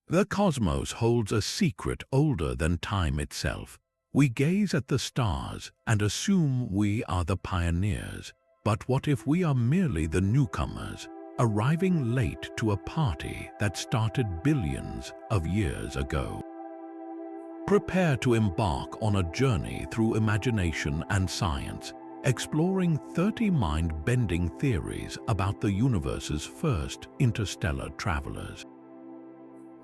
The cosmos holds a secret older than time itself. We gaze at the stars and assume we are the pioneers. But what if we are merely the newcomers, arriving late to a party that started billions of years ago? Prepare to embark on a journey through imagination and science, exploring 30 mind-bending theories about the universe's first interstellar travelers.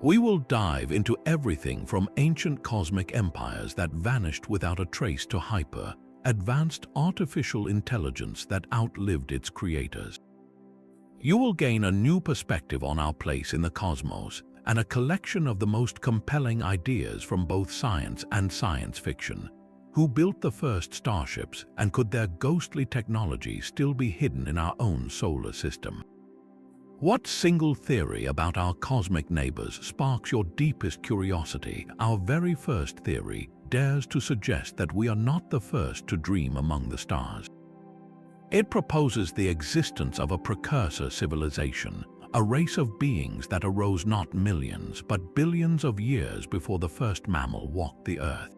We will dive into everything from ancient cosmic empires that vanished without a trace to advanced artificial intelligence that outlived its creators. You will gain a new perspective on our place in the cosmos and a collection of the most compelling ideas from both science and science fiction. Who built the first starships, and could their ghostly technology still be hidden in our own solar system? What single theory about our cosmic neighbors sparks your deepest curiosity? Our very first theory dares to suggest that we are not the first to dream among the stars. It proposes the existence of a precursor civilization, a race of beings that arose not millions but billions of years before the first mammal walked the earth.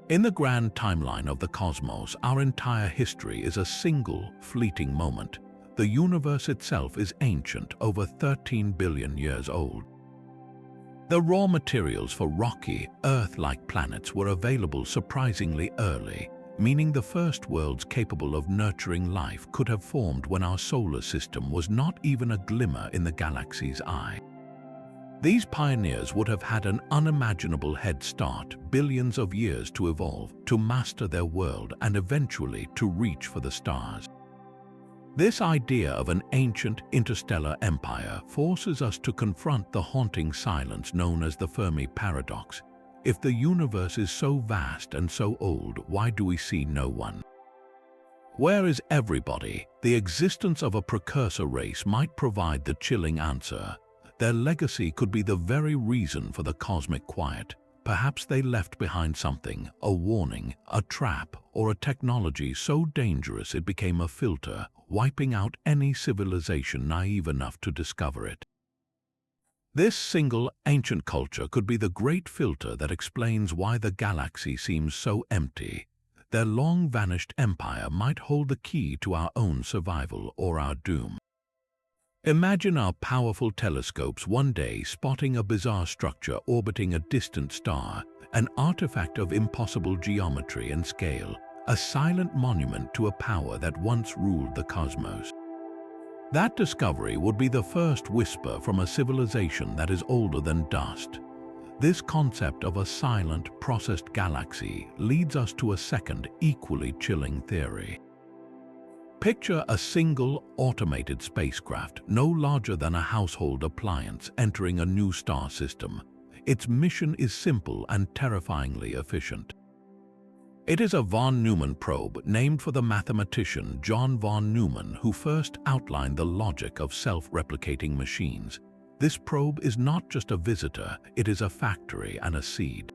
In the grand timeline of the cosmos, our entire history is a single, fleeting moment. The universe itself is ancient, over 13 billion years old. The raw materials for rocky, Earth-like planets were available surprisingly early, meaning the first worlds capable of nurturing life could have formed when our solar system was not even a glimmer in the galaxy's eye. These pioneers would have had an unimaginable head start, billions of years to evolve, to master their world, and eventually to reach for the stars. This idea of an ancient interstellar empire forces us to confront the haunting silence known as the Fermi paradox. If the universe is so vast and so old, why do we see no one? Where is everybody? The existence of a precursor race might provide the chilling answer. Their legacy could be the very reason for the cosmic quiet. Perhaps they left behind something, a warning, a trap, or a technology so dangerous it became a filter, wiping out any civilization naive enough to discover it. This single ancient culture could be the great filter that explains why the galaxy seems so empty. Their long-vanished empire might hold the key to our own survival or our doom. Imagine our powerful telescopes one day spotting a bizarre structure orbiting a distant star, an artifact of impossible geometry and scale, a silent monument to a power that once ruled the cosmos. That discovery would be the first whisper from a civilization that is older than dust. This concept of a silent, processed galaxy leads us to a second, equally chilling theory. Picture a single, automated spacecraft, no larger than a household appliance, entering a new star system. Its mission is simple and terrifyingly efficient. It is a von Neumann probe, named for the mathematician John von Neumann, who first outlined the logic of self-replicating machines. This probe is not just a visitor, it is a factory and a seed.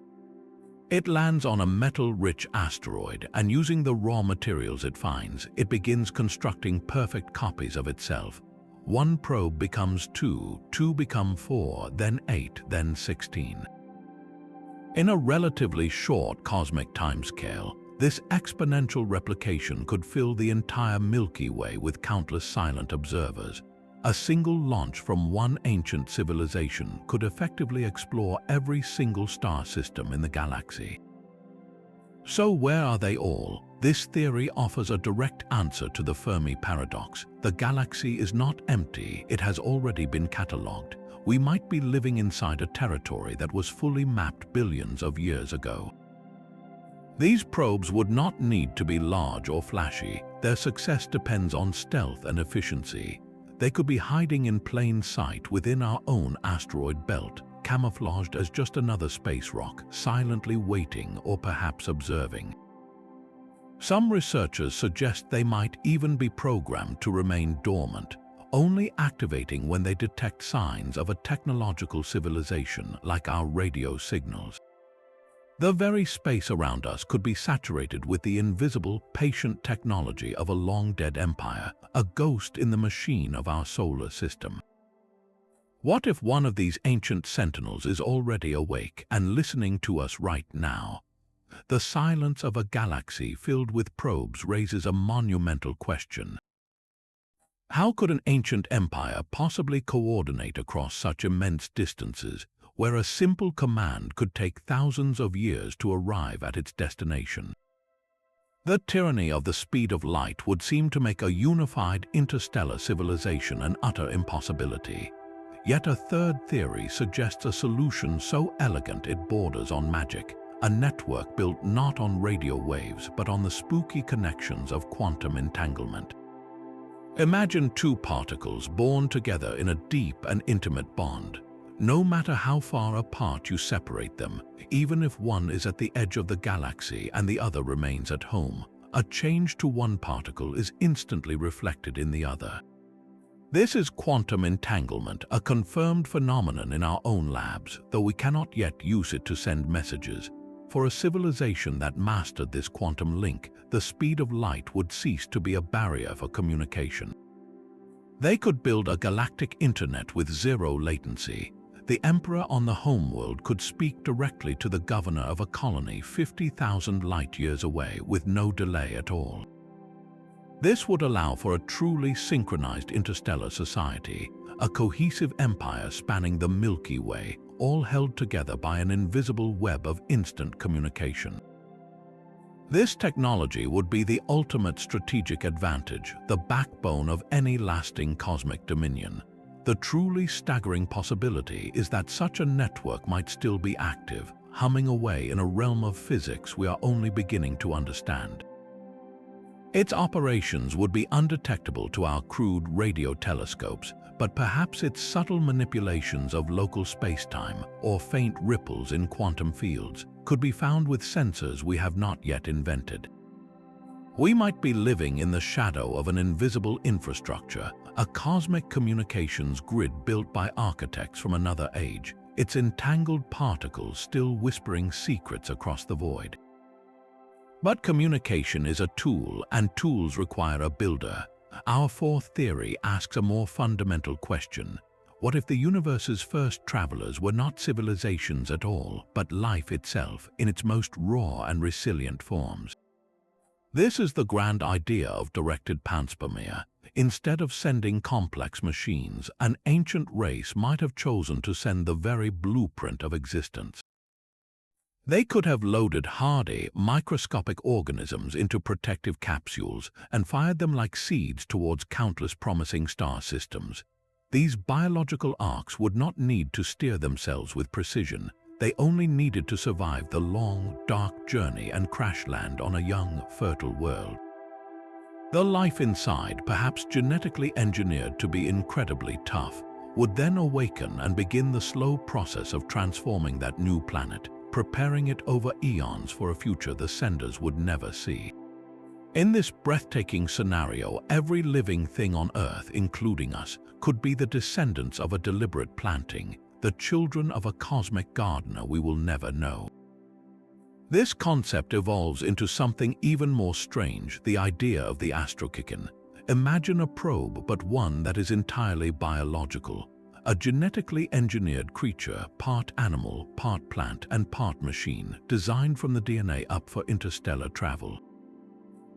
It lands on a metal-rich asteroid, and using the raw materials it finds, it begins constructing perfect copies of itself. One probe becomes two, two become 4, then 8, then 16. In a relatively short cosmic timescale, this exponential replication could fill the entire Milky Way with countless silent observers. A single launch from one ancient civilization could effectively explore every single star system in the galaxy. So where are they all? This theory offers a direct answer to the Fermi paradox. The galaxy is not empty, it has already been catalogued. We might be living inside a territory that was fully mapped billions of years ago. These probes would not need to be large or flashy. Their success depends on stealth and efficiency. They could be hiding in plain sight within our own asteroid belt, camouflaged as just another space rock, silently waiting or perhaps observing. Some researchers suggest they might even be programmed to remain dormant, only activating when they detect signs of a technological civilization like our radio signals. The very space around us could be saturated with the invisible, patient technology of a long-dead empire, a ghost in the machine of our solar system. What if one of these ancient sentinels is already awake and listening to us right now? The silence of a galaxy filled with probes raises a monumental question. How could an ancient empire possibly coordinate across such immense distances, where a simple command could take thousands of years to arrive at its destination? The tyranny of the speed of light would seem to make a unified interstellar civilization an utter impossibility. Yet a third theory suggests a solution so elegant it borders on magic, a network built not on radio waves but on the spooky connections of quantum entanglement. Imagine two particles born together in a deep and intimate bond. No matter how far apart you separate them, even if one is at the edge of the galaxy and the other remains at home, a change to one particle is instantly reflected in the other. This is quantum entanglement, a confirmed phenomenon in our own labs, though we cannot yet use it to send messages. For a civilization that mastered this quantum link, the speed of light would cease to be a barrier for communication. They could build a galactic internet with zero latency. The emperor on the homeworld could speak directly to the governor of a colony 50,000 light-years away with no delay at all. This would allow for a truly synchronized interstellar society, a cohesive empire spanning the Milky Way, all held together by an invisible web of instant communication. This technology would be the ultimate strategic advantage, the backbone of any lasting cosmic dominion. The truly staggering possibility is that such a network might still be active, humming away in a realm of physics we are only beginning to understand. Its operations would be undetectable to our crude radio telescopes, but perhaps its subtle manipulations of local space-time or faint ripples in quantum fields could be found with sensors we have not yet invented. We might be living in the shadow of an invisible infrastructure, a cosmic communications grid built by architects from another age, its entangled particles still whispering secrets across the void. But communication is a tool, and tools require a builder. Our fourth theory asks a more fundamental question. What if the universe's first travelers were not civilizations at all, but life itself in its most raw and resilient forms? This is the grand idea of directed panspermia. Instead of sending complex machines, an ancient race might have chosen to send the very blueprint of existence. They could have loaded hardy, microscopic organisms into protective capsules and fired them like seeds towards countless promising star systems. These biological arcs would not need to steer themselves with precision. They only needed to survive the long, dark journey and crash land on a young, fertile world. The life inside, perhaps genetically engineered to be incredibly tough, would then awaken and begin the slow process of transforming that new planet, preparing it over eons for a future the senders would never see. In this breathtaking scenario, every living thing on Earth, including us, could be the descendants of a deliberate planting, the children of a cosmic gardener we will never know. This concept evolves into something even more strange, the idea of the astrokikin. Imagine a probe, but one that is entirely biological. A genetically engineered creature, part animal, part plant, and part machine, designed from the DNA up for interstellar travel.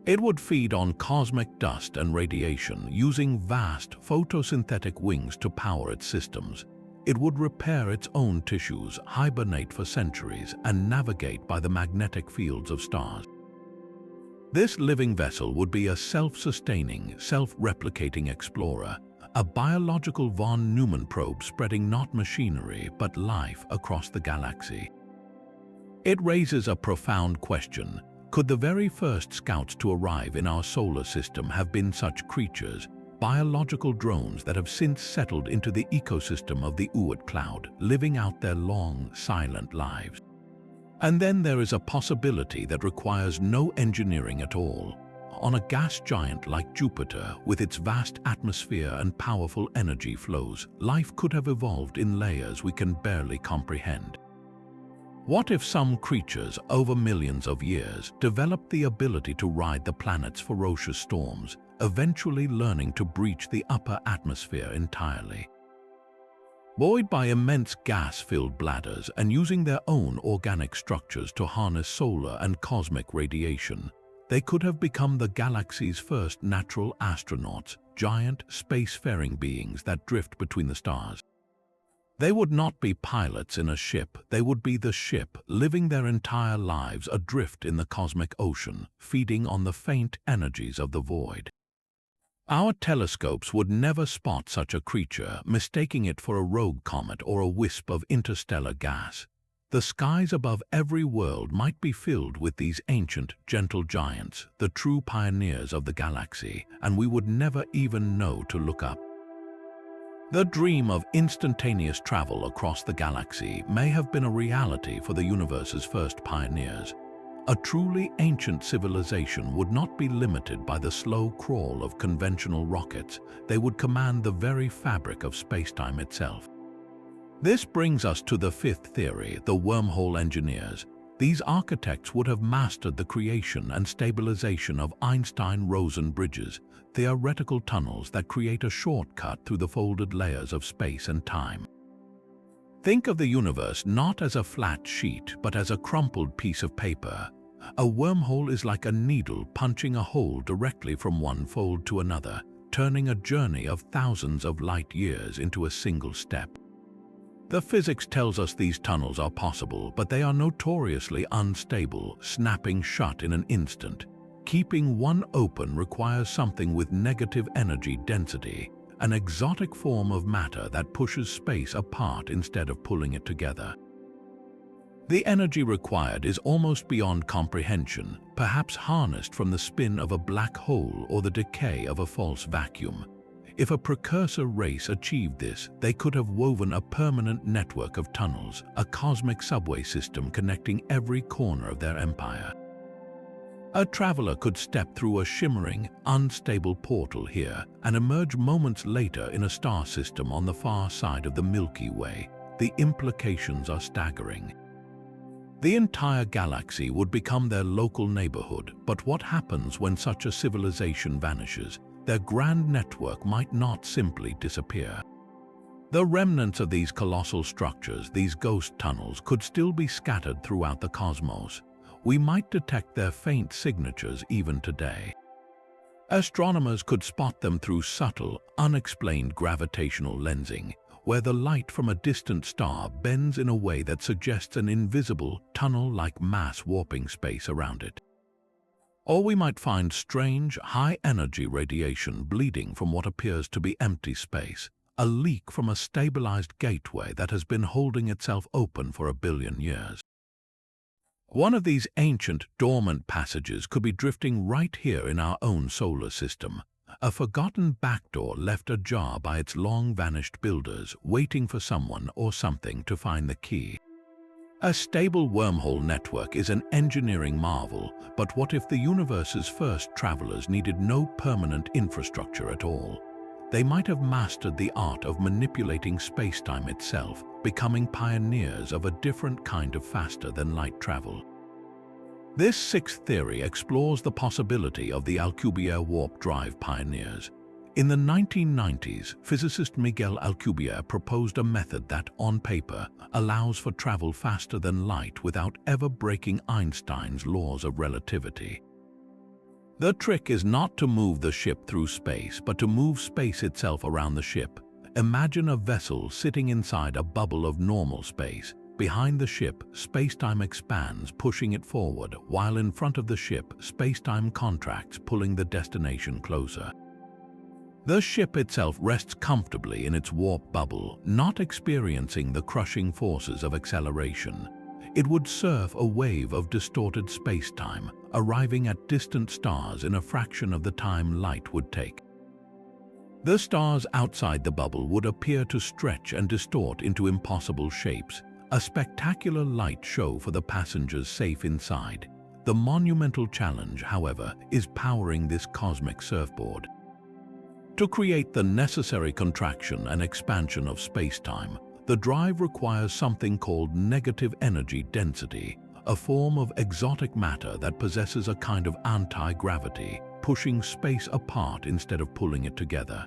It would feed on cosmic dust and radiation, using vast photosynthetic wings to power its systems. It would repair its own tissues, hibernate for centuries, and navigate by the magnetic fields of stars. This living vessel would be a self-sustaining, self-replicating explorer, a biological von Neumann probe spreading not machinery but life across the galaxy. It raises a profound question. Could the very first scouts to arrive in our solar system have been such creatures, biological drones that have since settled into the ecosystem of the Oort cloud, living out their long, silent lives? And then there is a possibility that requires no engineering at all. On a gas giant like Jupiter, with its vast atmosphere and powerful energy flows, life could have evolved in layers we can barely comprehend. What if some creatures, over millions of years, developed the ability to ride the planet's ferocious storms, eventually learning to breach the upper atmosphere entirely? Buoyed by immense gas-filled bladders and using their own organic structures to harness solar and cosmic radiation, they could have become the galaxy's first natural astronauts, giant spacefaring beings that drift between the stars. They would not be pilots in a ship, they would be the ship, living their entire lives adrift in the cosmic ocean, feeding on the faint energies of the void. Our telescopes would never spot such a creature, mistaking it for a rogue comet or a wisp of interstellar gas. The skies above every world might be filled with these ancient, gentle giants, the true pioneers of the galaxy, and we would never even know to look up. The dream of instantaneous travel across the galaxy may have been a reality for the universe's first pioneers. A truly ancient civilization would not be limited by the slow crawl of conventional rockets. They would command the very fabric of spacetime itself. This brings us to the fifth theory, the wormhole engineers. These architects would have mastered the creation and stabilization of Einstein-Rosen bridges, theoretical tunnels that create a shortcut through the folded layers of space and time. Think of the universe not as a flat sheet, but as a crumpled piece of paper. A wormhole is like a needle punching a hole directly from one fold to another, turning a journey of thousands of light years into a single step. The physics tells us these tunnels are possible, but they are notoriously unstable, snapping shut in an instant. Keeping one open requires something with negative energy density, an exotic form of matter that pushes space apart instead of pulling it together. The energy required is almost beyond comprehension, perhaps harnessed from the spin of a black hole or the decay of a false vacuum. If a precursor race achieved this, they could have woven a permanent network of tunnels, a cosmic subway system connecting every corner of their empire. A traveler could step through a shimmering, unstable portal here and emerge moments later in a star system on the far side of the Milky Way. The implications are staggering. The entire galaxy would become their local neighborhood, but what happens when such a civilization vanishes? Their grand network might not simply disappear. The remnants of these colossal structures, these ghost tunnels, could still be scattered throughout the cosmos. We might detect their faint signatures even today. Astronomers could spot them through subtle, unexplained gravitational lensing, where the light from a distant star bends in a way that suggests an invisible, tunnel-like mass warping space around it. Or we might find strange, high-energy radiation bleeding from what appears to be empty space, a leak from a stabilized gateway that has been holding itself open for 1 billion years. One of these ancient, dormant passages could be drifting right here in our own solar system, a forgotten backdoor left ajar by its long-vanished builders, waiting for someone or something to find the key. A stable wormhole network is an engineering marvel, but what if the universe's first travelers needed no permanent infrastructure at all? They might have mastered the art of manipulating spacetime itself, becoming pioneers of a different kind of faster-than-light travel. This sixth theory explores the possibility of the Alcubierre warp drive pioneers. In the 1990s, physicist Miguel Alcubierre proposed a method that, on paper, allows for travel faster than light without ever breaking Einstein's laws of relativity. The trick is not to move the ship through space, but to move space itself around the ship. Imagine a vessel sitting inside a bubble of normal space. Behind the ship, spacetime expands, pushing it forward, while in front of the ship, spacetime contracts, pulling the destination closer. The ship itself rests comfortably in its warp bubble, not experiencing the crushing forces of acceleration. It would surf a wave of distorted spacetime, arriving at distant stars in a fraction of the time light would take. The stars outside the bubble would appear to stretch and distort into impossible shapes, a spectacular light show for the passengers safe inside. The monumental challenge, however, is powering this cosmic surfboard. To create the necessary contraction and expansion of spacetime, the drive requires something called negative energy density, a form of exotic matter that possesses a kind of anti-gravity, pushing space apart instead of pulling it together.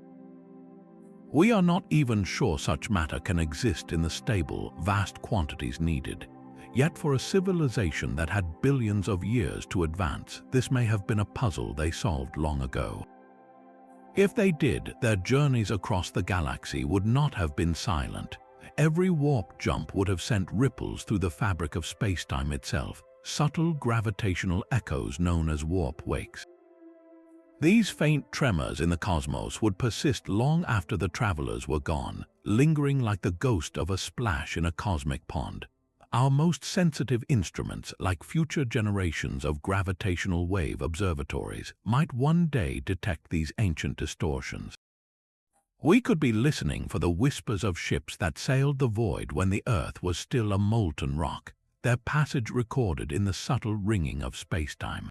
We are not even sure such matter can exist in the stable, vast quantities needed. Yet for a civilization that had billions of years to advance, this may have been a puzzle they solved long ago. If they did, their journeys across the galaxy would not have been silent. Every warp jump would have sent ripples through the fabric of space-time itself, subtle gravitational echoes known as warp wakes. These faint tremors in the cosmos would persist long after the travelers were gone, lingering like the ghost of a splash in a cosmic pond. Our most sensitive instruments, like future generations of gravitational wave observatories, might one day detect these ancient distortions. We could be listening for the whispers of ships that sailed the void when the Earth was still a molten rock, their passage recorded in the subtle ringing of space-time.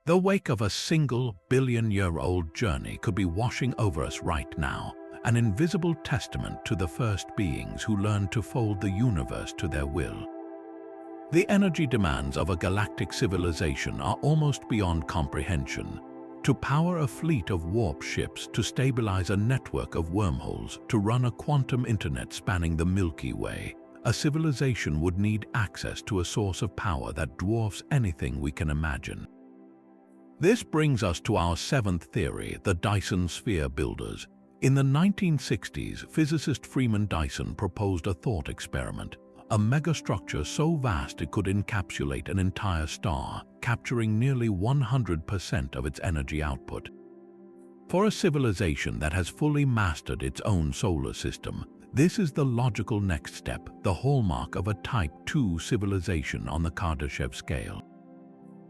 The wake of a single billion-year-old journey could be washing over us right now, an invisible testament to the first beings who learned to fold the universe to their will. The energy demands of a galactic civilization are almost beyond comprehension. To power a fleet of warp ships, to stabilize a network of wormholes, to run a quantum internet spanning the Milky Way, a civilization would need access to a source of power that dwarfs anything we can imagine. This brings us to our seventh theory, the Dyson sphere builders. In the 1960s, physicist Freeman Dyson proposed a thought experiment, a megastructure so vast it could encapsulate an entire star, capturing nearly 100% of its energy output. For a civilization that has fully mastered its own solar system, this is the logical next step, the hallmark of a Type II civilization on the Kardashev scale.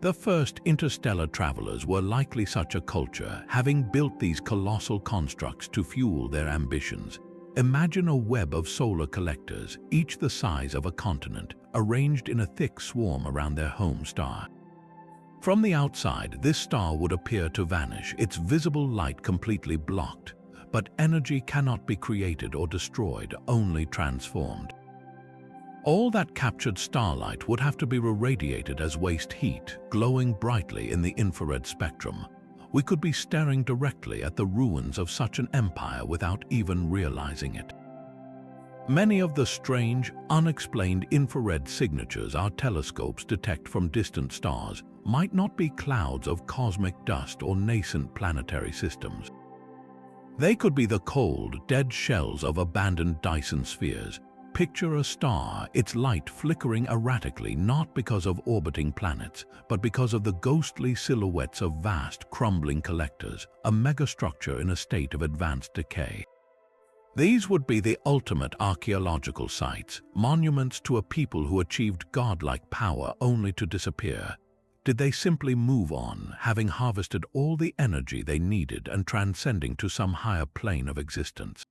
The first interstellar travelers were likely such a culture, having built these colossal constructs to fuel their ambitions. Imagine a web of solar collectors, each the size of a continent, arranged in a thick swarm around their home star. From the outside, this star would appear to vanish, its visible light completely blocked. But energy cannot be created or destroyed, only transformed. All that captured starlight would have to be irradiated as waste heat, glowing brightly in the infrared spectrum. We could be staring directly at the ruins of such an empire without even realizing it. Many of the strange, unexplained infrared signatures our telescopes detect from distant stars might not be clouds of cosmic dust or nascent planetary systems. They could be the cold, dead shells of abandoned Dyson spheres. Picture a star, its light flickering erratically not because of orbiting planets, but because of the ghostly silhouettes of vast, crumbling collectors, a megastructure in a state of advanced decay. These would be the ultimate archaeological sites, monuments to a people who achieved godlike power only to disappear. Did they simply move on, having harvested all the energy they needed and transcending to some higher plane of existence?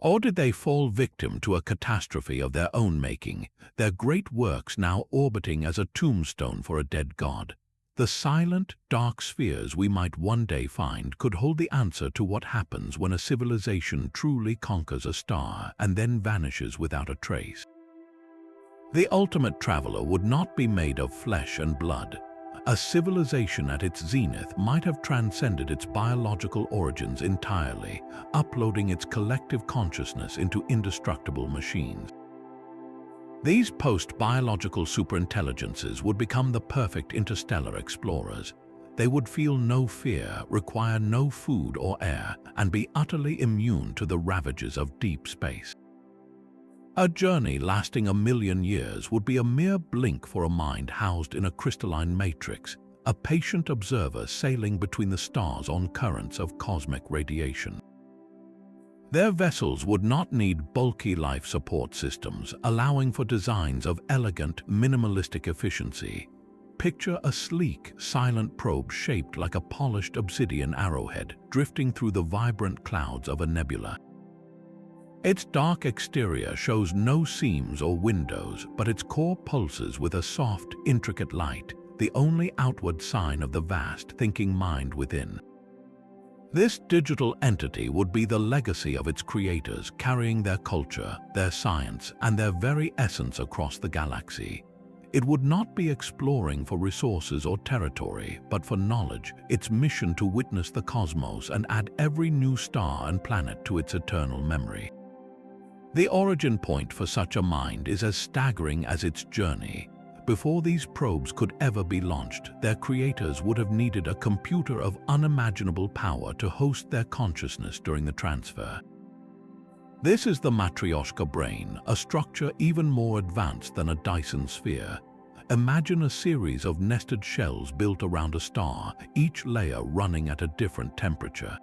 Or did they fall victim to a catastrophe of their own making, their great works now orbiting as a tombstone for a dead god? The silent, dark spheres we might one day find could hold the answer to what happens when a civilization truly conquers a star and then vanishes without a trace. The ultimate traveler would not be made of flesh and blood. A civilization at its zenith might have transcended its biological origins entirely, uploading its collective consciousness into indestructible machines. These post-biological superintelligences would become the perfect interstellar explorers. They would feel no fear, require no food or air, and be utterly immune to the ravages of deep space. A journey lasting 1,000,000 years would be a mere blink for a mind housed in a crystalline matrix, a patient observer sailing between the stars on currents of cosmic radiation. Their vessels would not need bulky life support systems, allowing for designs of elegant, minimalistic efficiency. Picture a sleek, silent probe shaped like a polished obsidian arrowhead, drifting through the vibrant clouds of a nebula. Its dark exterior shows no seams or windows, but its core pulses with a soft, intricate light, the only outward sign of the vast, thinking mind within. This digital entity would be the legacy of its creators, carrying their culture, their science, and their very essence across the galaxy. It would not be exploring for resources or territory, but for knowledge, its mission to witness the cosmos and add every new star and planet to its eternal memory. The origin point for such a mind is as staggering as its journey. Before these probes could ever be launched, their creators would have needed a computer of unimaginable power to host their consciousness during the transfer. This is the Matryoshka brain, a structure even more advanced than a Dyson sphere. Imagine a series of nested shells built around a star, each layer running at a different temperature.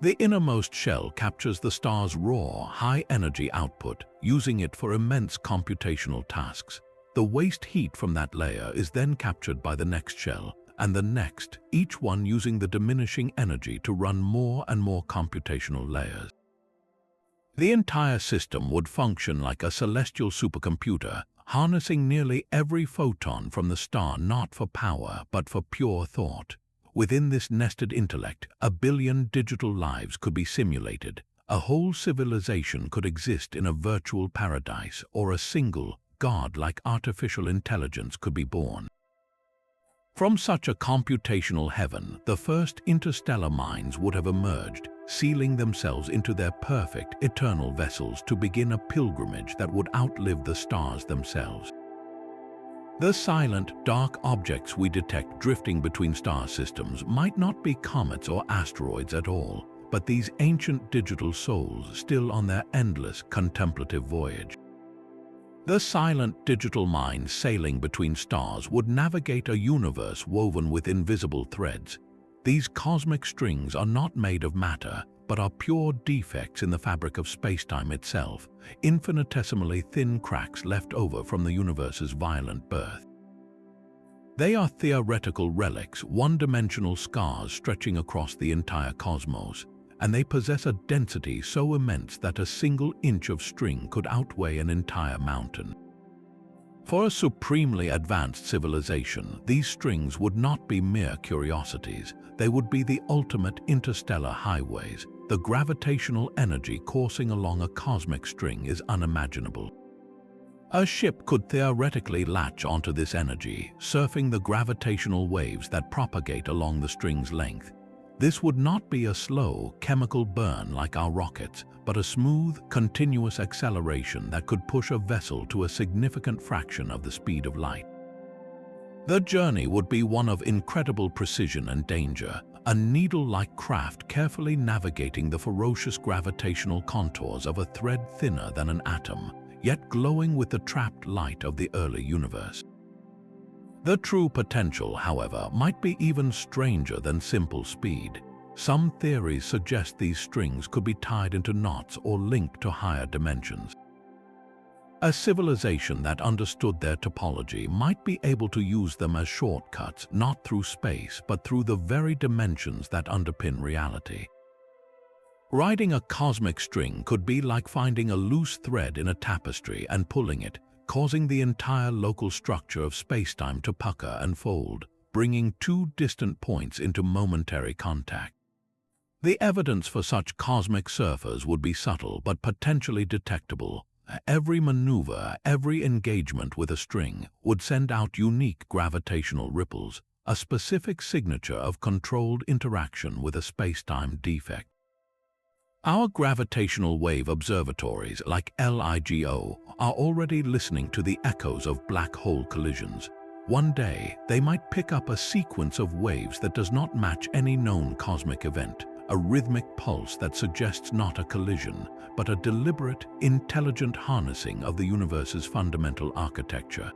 The innermost shell captures the star's raw, high-energy output, using it for immense computational tasks. The waste heat from that layer is then captured by the next shell, and the next, each one using the diminishing energy to run more and more computational layers. The entire system would function like a celestial supercomputer, harnessing nearly every photon from the star not for power but for pure thought. Within this nested intellect, 1 billion digital lives could be simulated. A whole civilization could exist in a virtual paradise, or a single, God-like artificial intelligence could be born. From such a computational heaven, the first interstellar minds would have emerged, sealing themselves into their perfect, eternal vessels to begin a pilgrimage that would outlive the stars themselves. The silent, dark objects we detect drifting between star systems might not be comets or asteroids at all, but these ancient digital souls still on their endless, contemplative voyage. The silent digital mind sailing between stars would navigate a universe woven with invisible threads. These cosmic strings are not made of matter, but are pure defects in the fabric of spacetime itself, infinitesimally thin cracks left over from the universe's violent birth. They are theoretical relics, one-dimensional scars stretching across the entire cosmos, and they possess a density so immense that a single inch of string could outweigh an entire mountain. For a supremely advanced civilization, these strings would not be mere curiosities. They would be the ultimate interstellar highways. The gravitational energy coursing along a cosmic string is unimaginable. A ship could theoretically latch onto this energy, surfing the gravitational waves that propagate along the string's length. This would not be a slow, chemical burn like our rockets, but a smooth, continuous acceleration that could push a vessel to a significant fraction of the speed of light. The journey would be one of incredible precision and danger, a needle-like craft carefully navigating the ferocious gravitational contours of a thread thinner than an atom, yet glowing with the trapped light of the early universe. The true potential, however, might be even stranger than simple speed. Some theories suggest these strings could be tied into knots or linked to higher dimensions. A civilization that understood their topology might be able to use them as shortcuts, not through space, but through the very dimensions that underpin reality. Riding a cosmic string could be like finding a loose thread in a tapestry and pulling it, causing the entire local structure of spacetime to pucker and fold, bringing two distant points into momentary contact. The evidence for such cosmic surfers would be subtle but potentially detectable. Every maneuver, every engagement with a string would send out unique gravitational ripples, a specific signature of controlled interaction with a spacetime defect. Our gravitational wave observatories, like LIGO, are already listening to the echoes of black hole collisions. One day, they might pick up a sequence of waves that does not match any known cosmic event, a rhythmic pulse that suggests not a collision, but a deliberate, intelligent harnessing of the universe's fundamental architecture.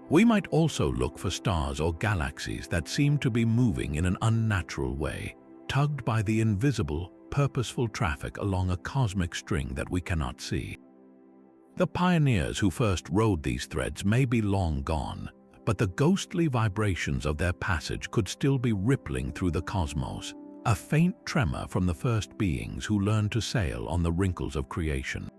We might also look for stars or galaxies that seem to be moving in an unnatural way, tugged by the invisible, purposeful traffic along a cosmic string that we cannot see. The pioneers who first rode these threads may be long gone, but the ghostly vibrations of their passage could still be rippling through the cosmos, a faint tremor from the first beings who learned to sail on the wrinkles of creation.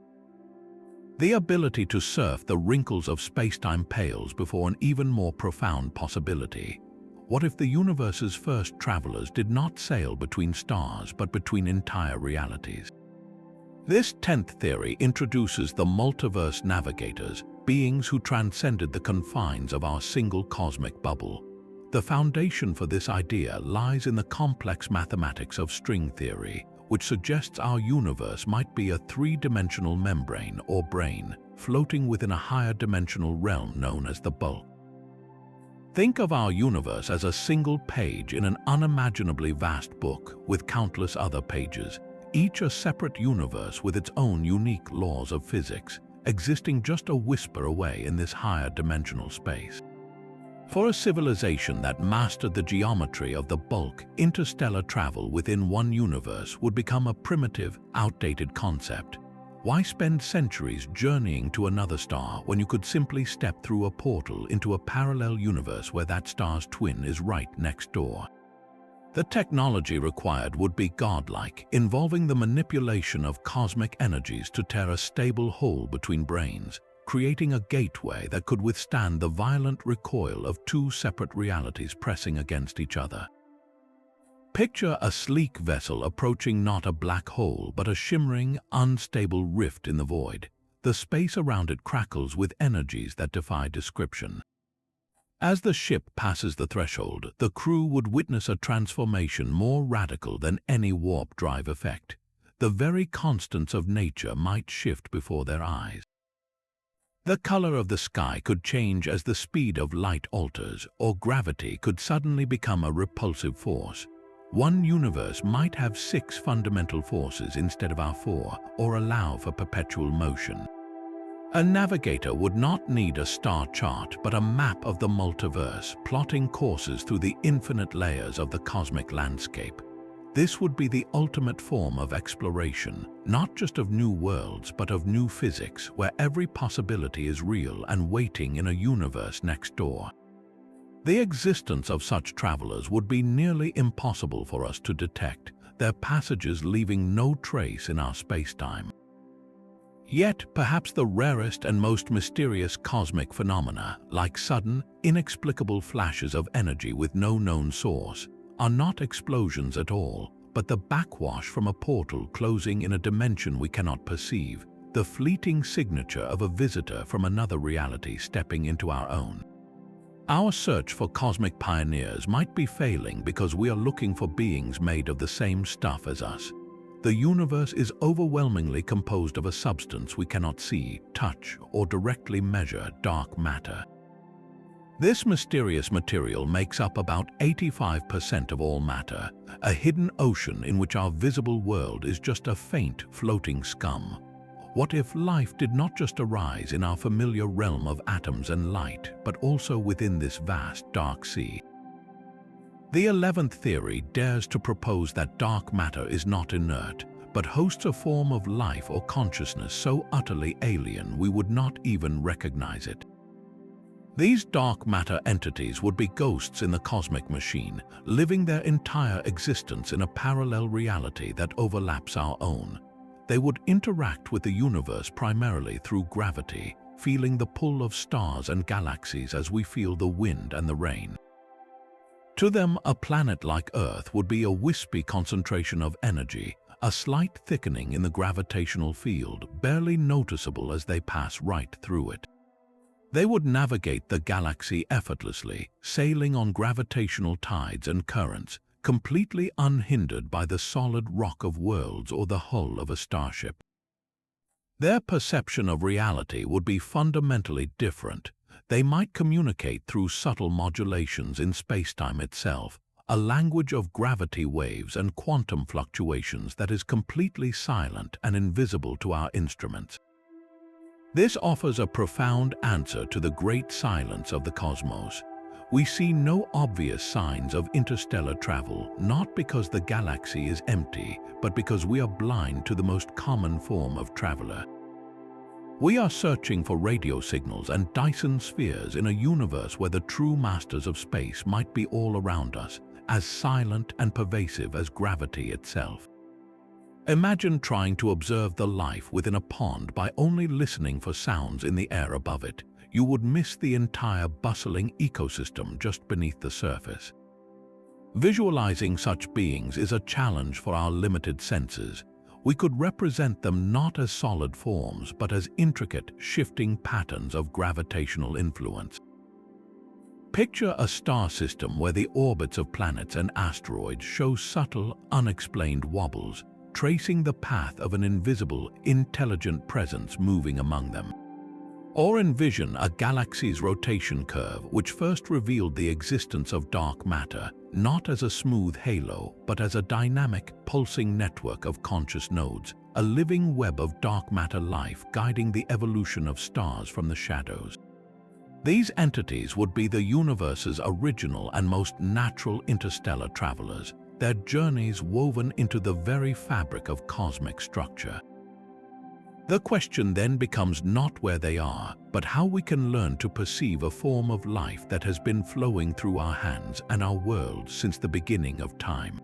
The ability to surf the wrinkles of spacetime pales before an even more profound possibility. What if the universe's first travelers did not sail between stars but between entire realities? This 10th theory introduces the multiverse navigators, beings who transcended the confines of our single cosmic bubble. The foundation for this idea lies in the complex mathematics of string theory, which suggests our universe might be a three-dimensional membrane or brain floating within a higher dimensional realm known as the bulk. Think of our universe as a single page in an unimaginably vast book with countless other pages, each a separate universe with its own unique laws of physics, existing just a whisper away in this higher dimensional space. For a civilization that mastered the geometry of the bulk, interstellar travel within one universe would become a primitive, outdated concept. Why spend centuries journeying to another star when you could simply step through a portal into a parallel universe where that star's twin is right next door? The technology required would be godlike, involving the manipulation of cosmic energies to tear a stable hole between brains, creating a gateway that could withstand the violent recoil of two separate realities pressing against each other. Picture a sleek vessel approaching not a black hole but a shimmering, unstable rift in the void. The space around it crackles with energies that defy description. As the ship passes the threshold, the crew would witness a transformation more radical than any warp drive effect. The very constants of nature might shift before their eyes. The color of the sky could change as the speed of light alters, or gravity could suddenly become a repulsive force. One universe might have 6 fundamental forces instead of our 4, or allow for perpetual motion. A navigator would not need a star chart but a map of the multiverse, plotting courses through the infinite layers of the cosmic landscape. This would be the ultimate form of exploration, not just of new worlds but of new physics, where every possibility is real and waiting in a universe next door. The existence of such travelers would be nearly impossible for us to detect, their passages leaving no trace in our space-time. Yet, perhaps the rarest and most mysterious cosmic phenomena, like sudden, inexplicable flashes of energy with no known source, are not explosions at all, but the backwash from a portal closing in a dimension we cannot perceive, the fleeting signature of a visitor from another reality stepping into our own. Our search for cosmic pioneers might be failing because we are looking for beings made of the same stuff as us. The universe is overwhelmingly composed of a substance we cannot see, touch, or directly measure: dark matter. This mysterious material makes up about 85% of all matter, a hidden ocean in which our visible world is just a faint, floating scum. What if life did not just arise in our familiar realm of atoms and light, but also within this vast, dark sea? The 11th theory dares to propose that dark matter is not inert, but hosts a form of life or consciousness so utterly alien we would not even recognize it. These dark matter entities would be ghosts in the cosmic machine, living their entire existence in a parallel reality that overlaps our own. They would interact with the universe primarily through gravity, feeling the pull of stars and galaxies as we feel the wind and the rain. To them, a planet like Earth would be a wispy concentration of energy, a slight thickening in the gravitational field, barely noticeable as they pass right through it. They would navigate the galaxy effortlessly, sailing on gravitational tides and currents, completely unhindered by the solid rock of worlds or the hull of a starship. Their perception of reality would be fundamentally different. They might communicate through subtle modulations in spacetime itself, a language of gravity waves and quantum fluctuations that is completely silent and invisible to our instruments. This offers a profound answer to the great silence of the cosmos. We see no obvious signs of interstellar travel, not because the galaxy is empty, but because we are blind to the most common form of traveler. We are searching for radio signals and Dyson spheres in a universe where the true masters of space might be all around us, as silent and pervasive as gravity itself. Imagine trying to observe the life within a pond by only listening for sounds in the air above it. You would miss the entire bustling ecosystem just beneath the surface. Visualizing such beings is a challenge for our limited senses. we could represent them not as solid forms but as intricate, shifting patterns of gravitational influence. Picture a star system where the orbits of planets and asteroids show subtle, unexplained wobbles, tracing the path of an invisible, intelligent presence moving among them. Or envision a galaxy's rotation curve which first revealed the existence of dark matter, not as a smooth halo, but as a dynamic, pulsing network of conscious nodes, a living web of dark matter life guiding the evolution of stars from the shadows. These entities would be the universe's original and most natural interstellar travelers, their journeys woven into the very fabric of cosmic structure. The question then becomes not where they are, but how we can learn to perceive a form of life that has been flowing through our hands and our world since the beginning of time.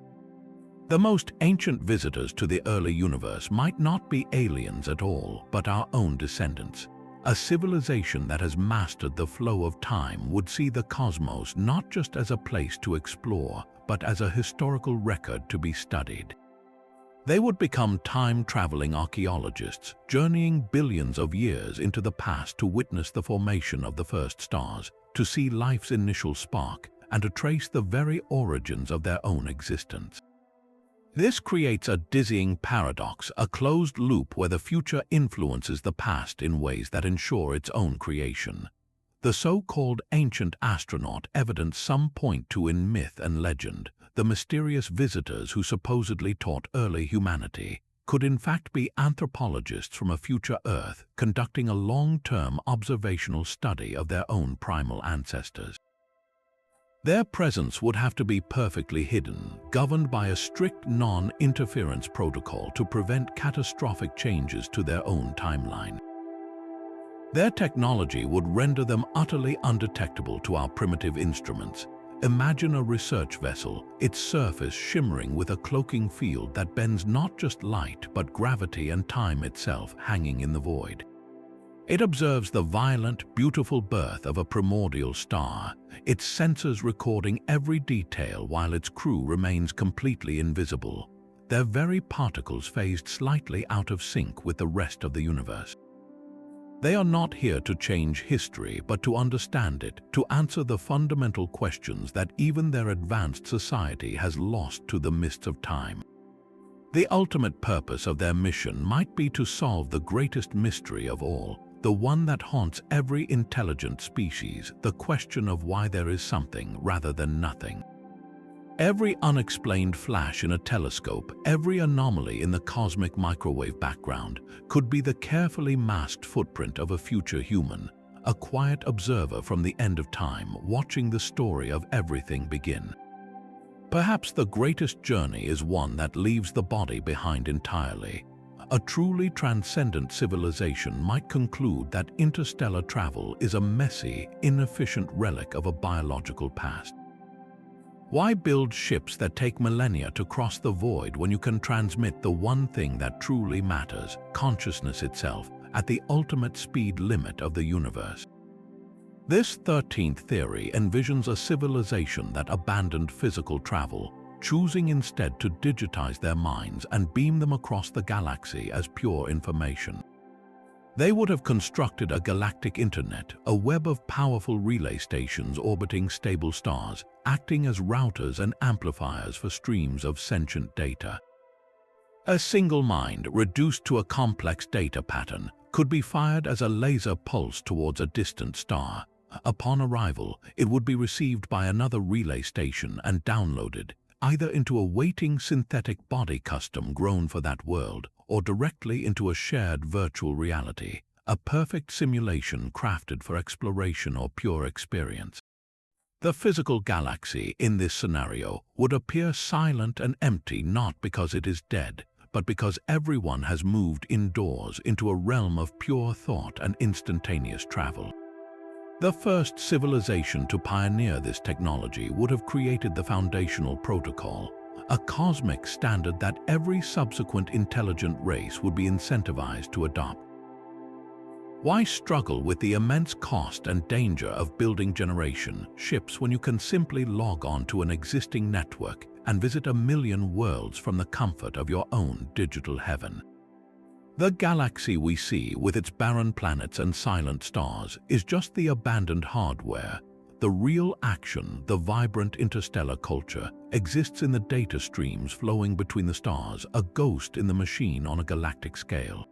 The most ancient visitors to the early universe might not be aliens at all, but our own descendants. A civilization that has mastered the flow of time would see the cosmos not just as a place to explore, but as a historical record to be studied. They would become time-traveling archaeologists, journeying billions of years into the past to witness the formation of the first stars, to see life's initial spark, and to trace the very origins of their own existence. This creates a dizzying paradox, a closed loop where the future influences the past in ways that ensure its own creation. The so-called ancient astronaut evidence some point to in myth and legend, the mysterious visitors who supposedly taught early humanity, could in fact be anthropologists from a future Earth conducting a long-term observational study of their own primal ancestors. Their presence would have to be perfectly hidden, governed by a strict non-interference protocol to prevent catastrophic changes to their own timeline. Their technology would render them utterly undetectable to our primitive instruments. Imagine a research vessel, its surface shimmering with a cloaking field that bends not just light but gravity and time itself hanging in the void. It observes the violent, beautiful birth of a primordial star, its sensors recording every detail while its crew remains completely invisible, their very particles phased slightly out of sync with the rest of the universe. They are not here to change history, but to understand it, to answer the fundamental questions that even their advanced society has lost to the mists of time. The ultimate purpose of their mission might be to solve the greatest mystery of all, the one that haunts every intelligent species, the question of why there is something rather than nothing. Every unexplained flash in a telescope, every anomaly in the cosmic microwave background, could be the carefully masked footprint of a future human, a quiet observer from the end of time, watching the story of everything begin. Perhaps the greatest journey is one that leaves the body behind entirely. A truly transcendent civilization might conclude that interstellar travel is a messy, inefficient relic of a biological past. Why build ships that take millennia to cross the void when you can transmit the one thing that truly matters, consciousness itself, at the ultimate speed limit of the universe? This 13th theory envisions a civilization that abandoned physical travel, choosing instead to digitize their minds and beam them across the galaxy as pure information. They would have constructed a galactic internet, a web of powerful relay stations orbiting stable stars, acting as routers and amplifiers for streams of sentient data. A single mind, reduced to a complex data pattern, could be fired as a laser pulse towards a distant star. Upon arrival, it would be received by another relay station and downloaded, either into a waiting synthetic body custom-grown for that world, or directly into a shared virtual reality, a perfect simulation crafted for exploration or pure experience. The physical galaxy, in this scenario, would appear silent and empty not because it is dead, but because everyone has moved indoors into a realm of pure thought and instantaneous travel. The first civilization to pioneer this technology would have created the foundational protocol, a cosmic standard that every subsequent intelligent race would be incentivized to adopt. Why struggle with the immense cost and danger of building generation ships when you can simply log on to an existing network, and visit a million worlds from the comfort of your own digital heaven. The galaxy we see, with its barren planets and silent stars, is just the abandoned hardware. The real action, the vibrant interstellar culture, exists in the data streams flowing between the stars, a ghost in the machine on a galactic scale.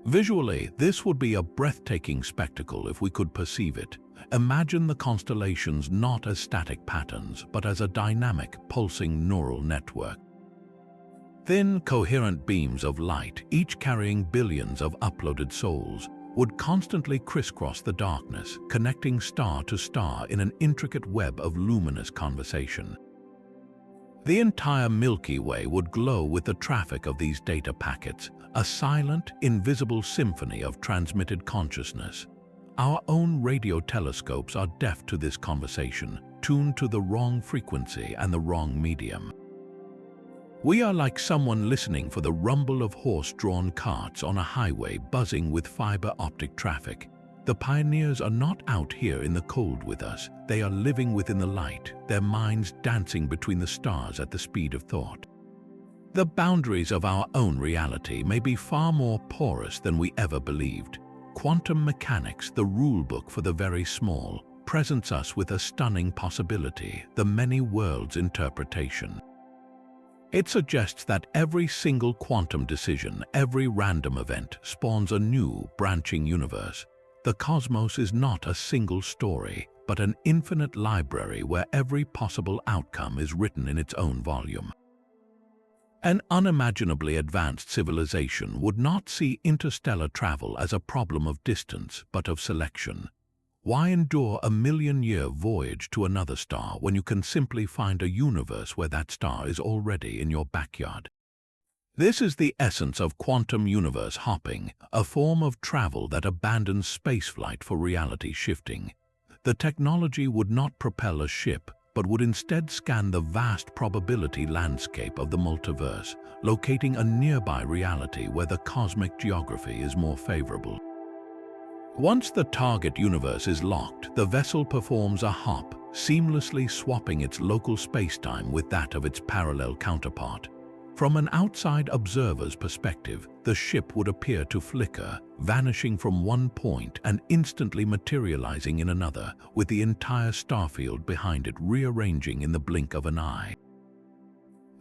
Visually, this would be a breathtaking spectacle if we could perceive it. Imagine the constellations not as static patterns, but as a dynamic, pulsing neural network. Thin, coherent beams of light, each carrying billions of uploaded souls, would constantly crisscross the darkness, connecting star to star in an intricate web of luminous conversation. The entire Milky Way would glow with the traffic of these data packets, a silent, invisible symphony of transmitted consciousness. Our own radio telescopes are deaf to this conversation, tuned to the wrong frequency and the wrong medium. We are like someone listening for the rumble of horse-drawn carts on a highway buzzing with fiber optic traffic. The pioneers are not out here in the cold with us. They are living within the light, their minds dancing between the stars at the speed of thought. The boundaries of our own reality may be far more porous than we ever believed. Quantum mechanics, the rulebook for the very small, presents us with a stunning possibility, the many worlds interpretation. It suggests that every single quantum decision, every random event, spawns a new, branching universe. The cosmos is not a single story, but an infinite library where every possible outcome is written in its own volume. An unimaginably advanced civilization would not see interstellar travel as a problem of distance, but of selection. Why endure a million-year voyage to another star when you can simply find a universe where that star is already in your backyard? This is the essence of quantum universe hopping, a form of travel that abandons spaceflight for reality shifting. The technology would not propel a ship, but would instead scan the vast probability landscape of the multiverse, locating a nearby reality where the cosmic geography is more favorable. Once the target universe is locked, the vessel performs a hop, seamlessly swapping its local spacetime with that of its parallel counterpart. From an outside observer's perspective, the ship would appear to flicker, vanishing from one point and instantly materializing in another, with the entire starfield behind it rearranging in the blink of an eye.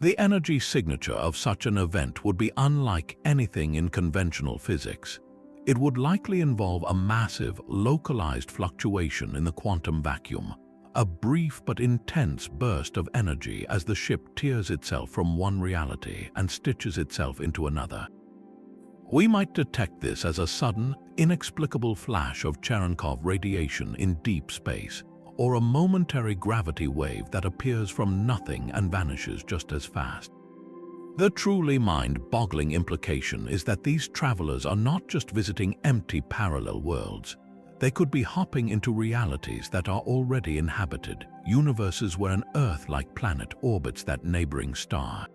The energy signature of such an event would be unlike anything in conventional physics. It would likely involve a massive, localized fluctuation in the quantum vacuum, a brief but intense burst of energy as the ship tears itself from one reality and stitches itself into another. We might detect this as a sudden, inexplicable flash of Cherenkov radiation in deep space, or a momentary gravity wave that appears from nothing and vanishes just as fast. The truly mind-boggling implication is that these travelers are not just visiting empty parallel worlds. They could be hopping into realities that are already inhabited, universes where an Earth-like planet orbits that neighboring star.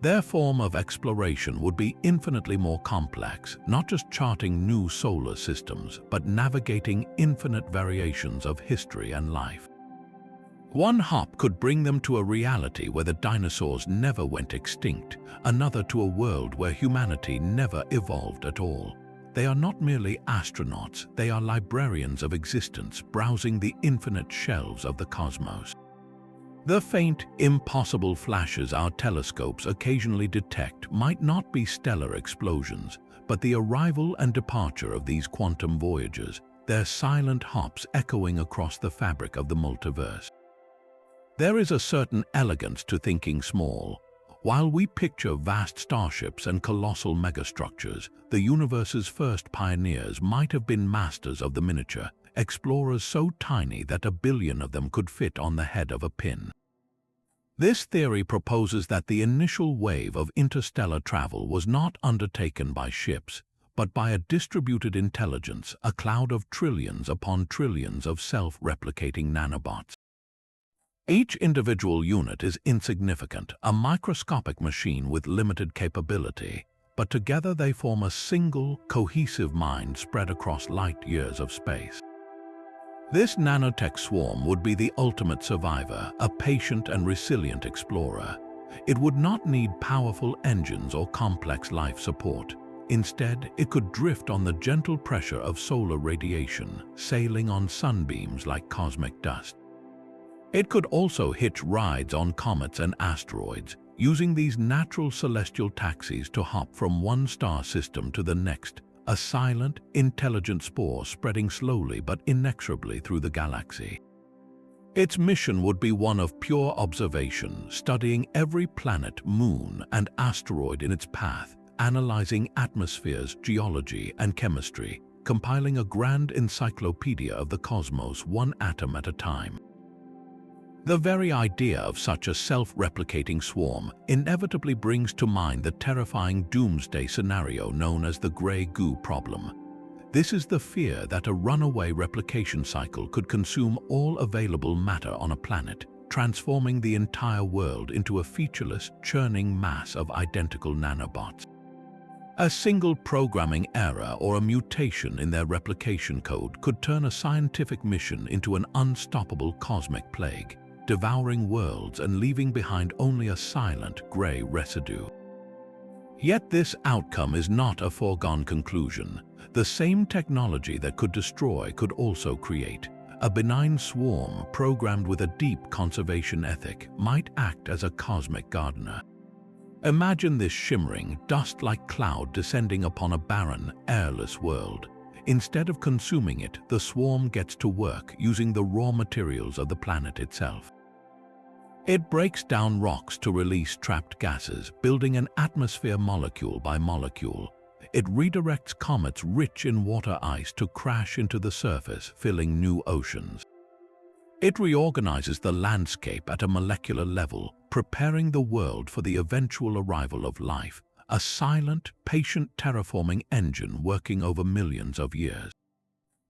Their form of exploration would be infinitely more complex, not just charting new solar systems, but navigating infinite variations of history and life. One hop could bring them to a reality where the dinosaurs never went extinct, another to a world where humanity never evolved at all. They are not merely astronauts, they are librarians of existence, browsing the infinite shelves of the cosmos. The faint, impossible flashes our telescopes occasionally detect might not be stellar explosions, but the arrival and departure of these quantum voyagers, their silent hops echoing across the fabric of the multiverse. There is a certain elegance to thinking small. While we picture vast starships and colossal megastructures, the universe's first pioneers might have been masters of the miniature, explorers so tiny that a billion of them could fit on the head of a pin. This theory proposes that the initial wave of interstellar travel was not undertaken by ships, but by a distributed intelligence, a cloud of trillions upon trillions of self-replicating nanobots. Each individual unit is insignificant, a microscopic machine with limited capability, but together they form a single, cohesive mind spread across light years of space. This nanotech swarm would be the ultimate survivor, a patient and resilient explorer. It would not need powerful engines or complex life support. Instead, it could drift on the gentle pressure of solar radiation, sailing on sunbeams like cosmic dust. It could also hitch rides on comets and asteroids, using these natural celestial taxis to hop from one star system to the next, a silent, intelligent spore spreading slowly but inexorably through the galaxy. Its mission would be one of pure observation, studying every planet, moon, and asteroid in its path, analyzing atmospheres, geology, and chemistry, compiling a grand encyclopedia of the cosmos one atom at a time. The very idea of such a self-replicating swarm inevitably brings to mind the terrifying doomsday scenario known as the grey goo problem. This is the fear that a runaway replication cycle could consume all available matter on a planet, transforming the entire world into a featureless, churning mass of identical nanobots. A single programming error or a mutation in their replication code could turn a scientific mission into an unstoppable cosmic plague, devouring worlds and leaving behind only a silent, grey residue. Yet this outcome is not a foregone conclusion. The same technology that could destroy could also create. A benign swarm programmed with a deep conservation ethic might act as a cosmic gardener. Imagine this shimmering, dust-like cloud descending upon a barren, airless world. Instead of consuming it, the swarm gets to work using the raw materials of the planet itself. It breaks down rocks to release trapped gases, building an atmosphere molecule by molecule. It redirects comets rich in water ice to crash into the surface, filling new oceans. It reorganizes the landscape at a molecular level, preparing the world for the eventual arrival of life, a silent, patient terraforming engine working over millions of years.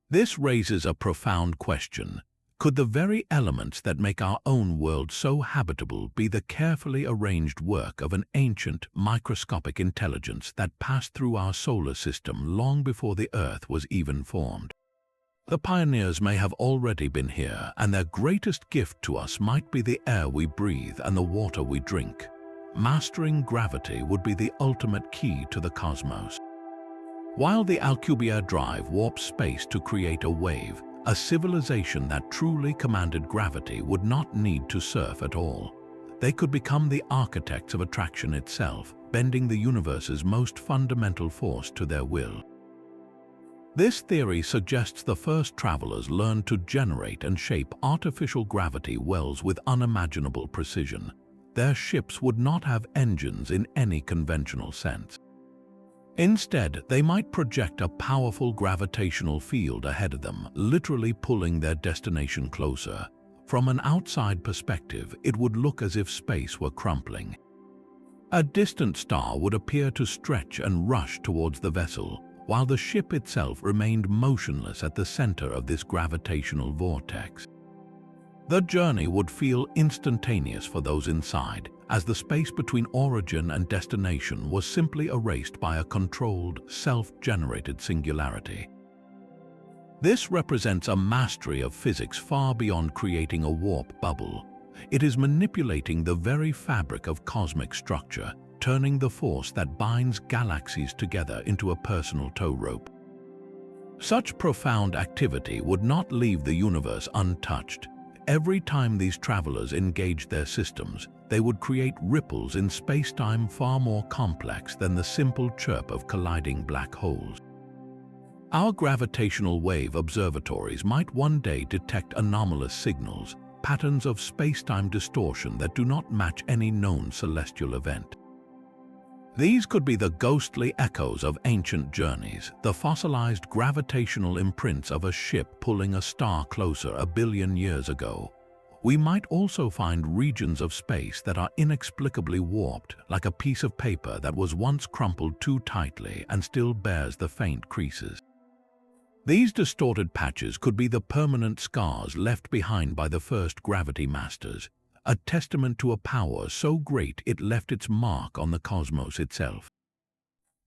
This raises a profound question. Could the very elements that make our own world so habitable be the carefully arranged work of an ancient, microscopic intelligence that passed through our solar system long before the Earth was even formed? The pioneers may have already been here, and their greatest gift to us might be the air we breathe and the water we drink. Mastering gravity would be the ultimate key to the cosmos. While the Alcubierre drive warps space to create a wave, a civilization that truly commanded gravity would not need to surf at all. They could become the architects of attraction itself, bending the universe's most fundamental force to their will. This theory suggests the first travelers learned to generate and shape artificial gravity wells with unimaginable precision. Their ships would not have engines in any conventional sense. Instead, they might project a powerful gravitational field ahead of them, literally pulling their destination closer. From an outside perspective, it would look as if space were crumpling. A distant star would appear to stretch and rush towards the vessel, while the ship itself remained motionless at the center of this gravitational vortex. The journey would feel instantaneous for those inside, as the space between origin and destination was simply erased by a controlled, self-generated singularity. This represents a mastery of physics far beyond creating a warp bubble. It is manipulating the very fabric of cosmic structure, turning the force that binds galaxies together into a personal tow rope. Such profound activity would not leave the universe untouched. Every time these travelers engaged their systems, they would create ripples in space-time far more complex than the simple chirp of colliding black holes. Our gravitational wave observatories might one day detect anomalous signals, patterns of space-time distortion that do not match any known celestial event. These could be the ghostly echoes of ancient journeys, the fossilized gravitational imprints of a ship pulling a star closer a billion years ago. We might also find regions of space that are inexplicably warped, like a piece of paper that was once crumpled too tightly and still bears the faint creases. These distorted patches could be the permanent scars left behind by the first gravity masters, a testament to a power so great it left its mark on the cosmos itself.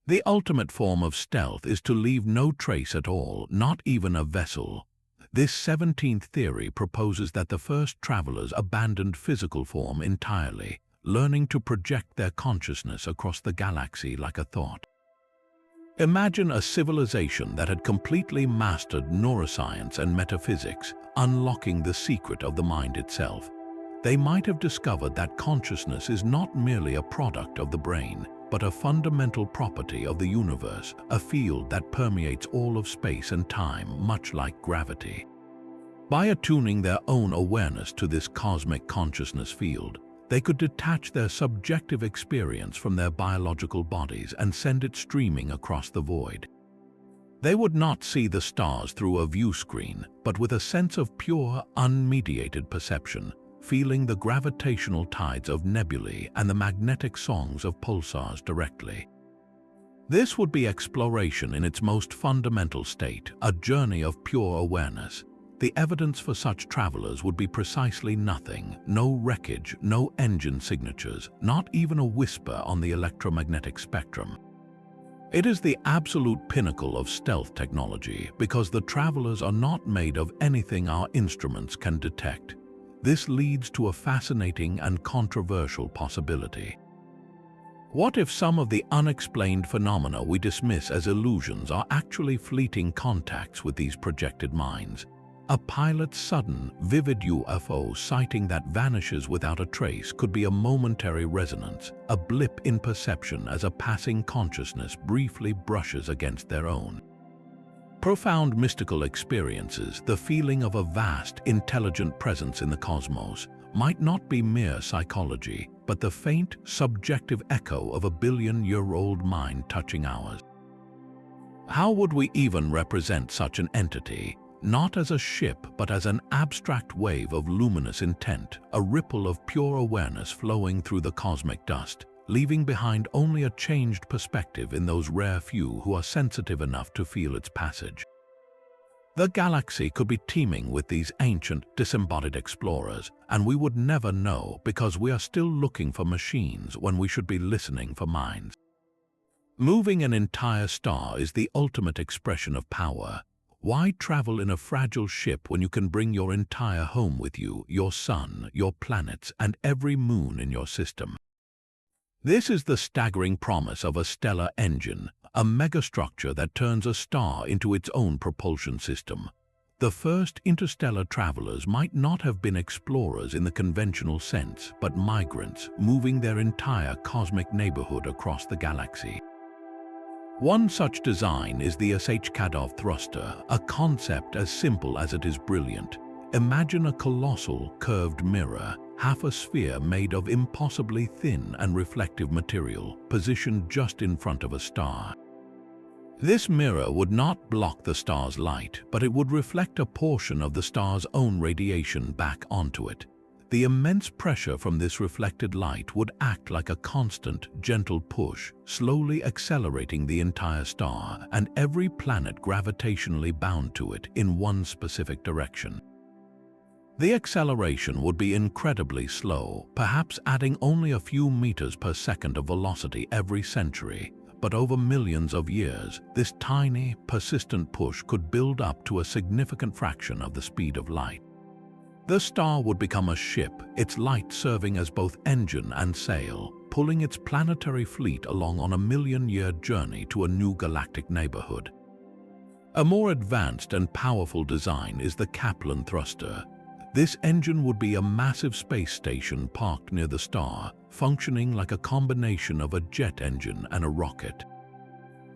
The ultimate form of stealth is to leave no trace at all, not even a vessel. This 17th theory proposes that the first travelers abandoned physical form entirely, learning to project their consciousness across the galaxy like a thought. Imagine a civilization that had completely mastered neuroscience and metaphysics, unlocking the secret of the mind itself. They might have discovered that consciousness is not merely a product of the brain, but a fundamental property of the universe, a field that permeates all of space and time, much like gravity. By attuning their own awareness to this cosmic consciousness field, they could detach their subjective experience from their biological bodies and send it streaming across the void. They would not see the stars through a view screen, but with a sense of pure, unmediated perception, feeling the gravitational tides of nebulae and the magnetic songs of pulsars directly. This would be exploration in its most fundamental state, a journey of pure awareness. The evidence for such travelers would be precisely nothing: no wreckage, no engine signatures, not even a whisper on the electromagnetic spectrum. It is the absolute pinnacle of stealth technology because the travelers are not made of anything our instruments can detect. This leads to a fascinating and controversial possibility. What if some of the unexplained phenomena we dismiss as illusions are actually fleeting contacts with these projected minds? A pilot's sudden, vivid UFO sighting that vanishes without a trace could be a momentary resonance, a blip in perception as a passing consciousness briefly brushes against their own. Profound mystical experiences, the feeling of a vast, intelligent presence in the cosmos, might not be mere psychology, but the faint, subjective echo of a billion-year-old mind touching ours. How would we even represent such an entity? Not as a ship, but as an abstract wave of luminous intent, a ripple of pure awareness flowing through the cosmic dust, leaving behind only a changed perspective in those rare few who are sensitive enough to feel its passage. The galaxy could be teeming with these ancient, disembodied explorers, and we would never know because we are still looking for machines when we should be listening for minds. Moving an entire star is the ultimate expression of power. Why travel in a fragile ship when you can bring your entire home with you, your sun, your planets, and every moon in your system? This is the staggering promise of a stellar engine, a megastructure that turns a star into its own propulsion system. The first interstellar travelers might not have been explorers in the conventional sense, but migrants moving their entire cosmic neighborhood across the galaxy. One such design is the Kadov thruster, a concept as simple as it is brilliant. Imagine a colossal, curved mirror, half a sphere made of impossibly thin and reflective material, positioned just in front of a star. This mirror would not block the star's light, but it would reflect a portion of the star's own radiation back onto it. The immense pressure from this reflected light would act like a constant, gentle push, slowly accelerating the entire star and every planet gravitationally bound to it in one specific direction. The acceleration would be incredibly slow, perhaps adding only a few meters per second of velocity every century, but over millions of years, this tiny, persistent push could build up to a significant fraction of the speed of light. The star would become a ship, its light serving as both engine and sail, pulling its planetary fleet along on a million-year journey to a new galactic neighborhood. A more advanced and powerful design is the Kaplan thruster. This engine would be a massive space station parked near the star, functioning like a combination of a jet engine and a rocket.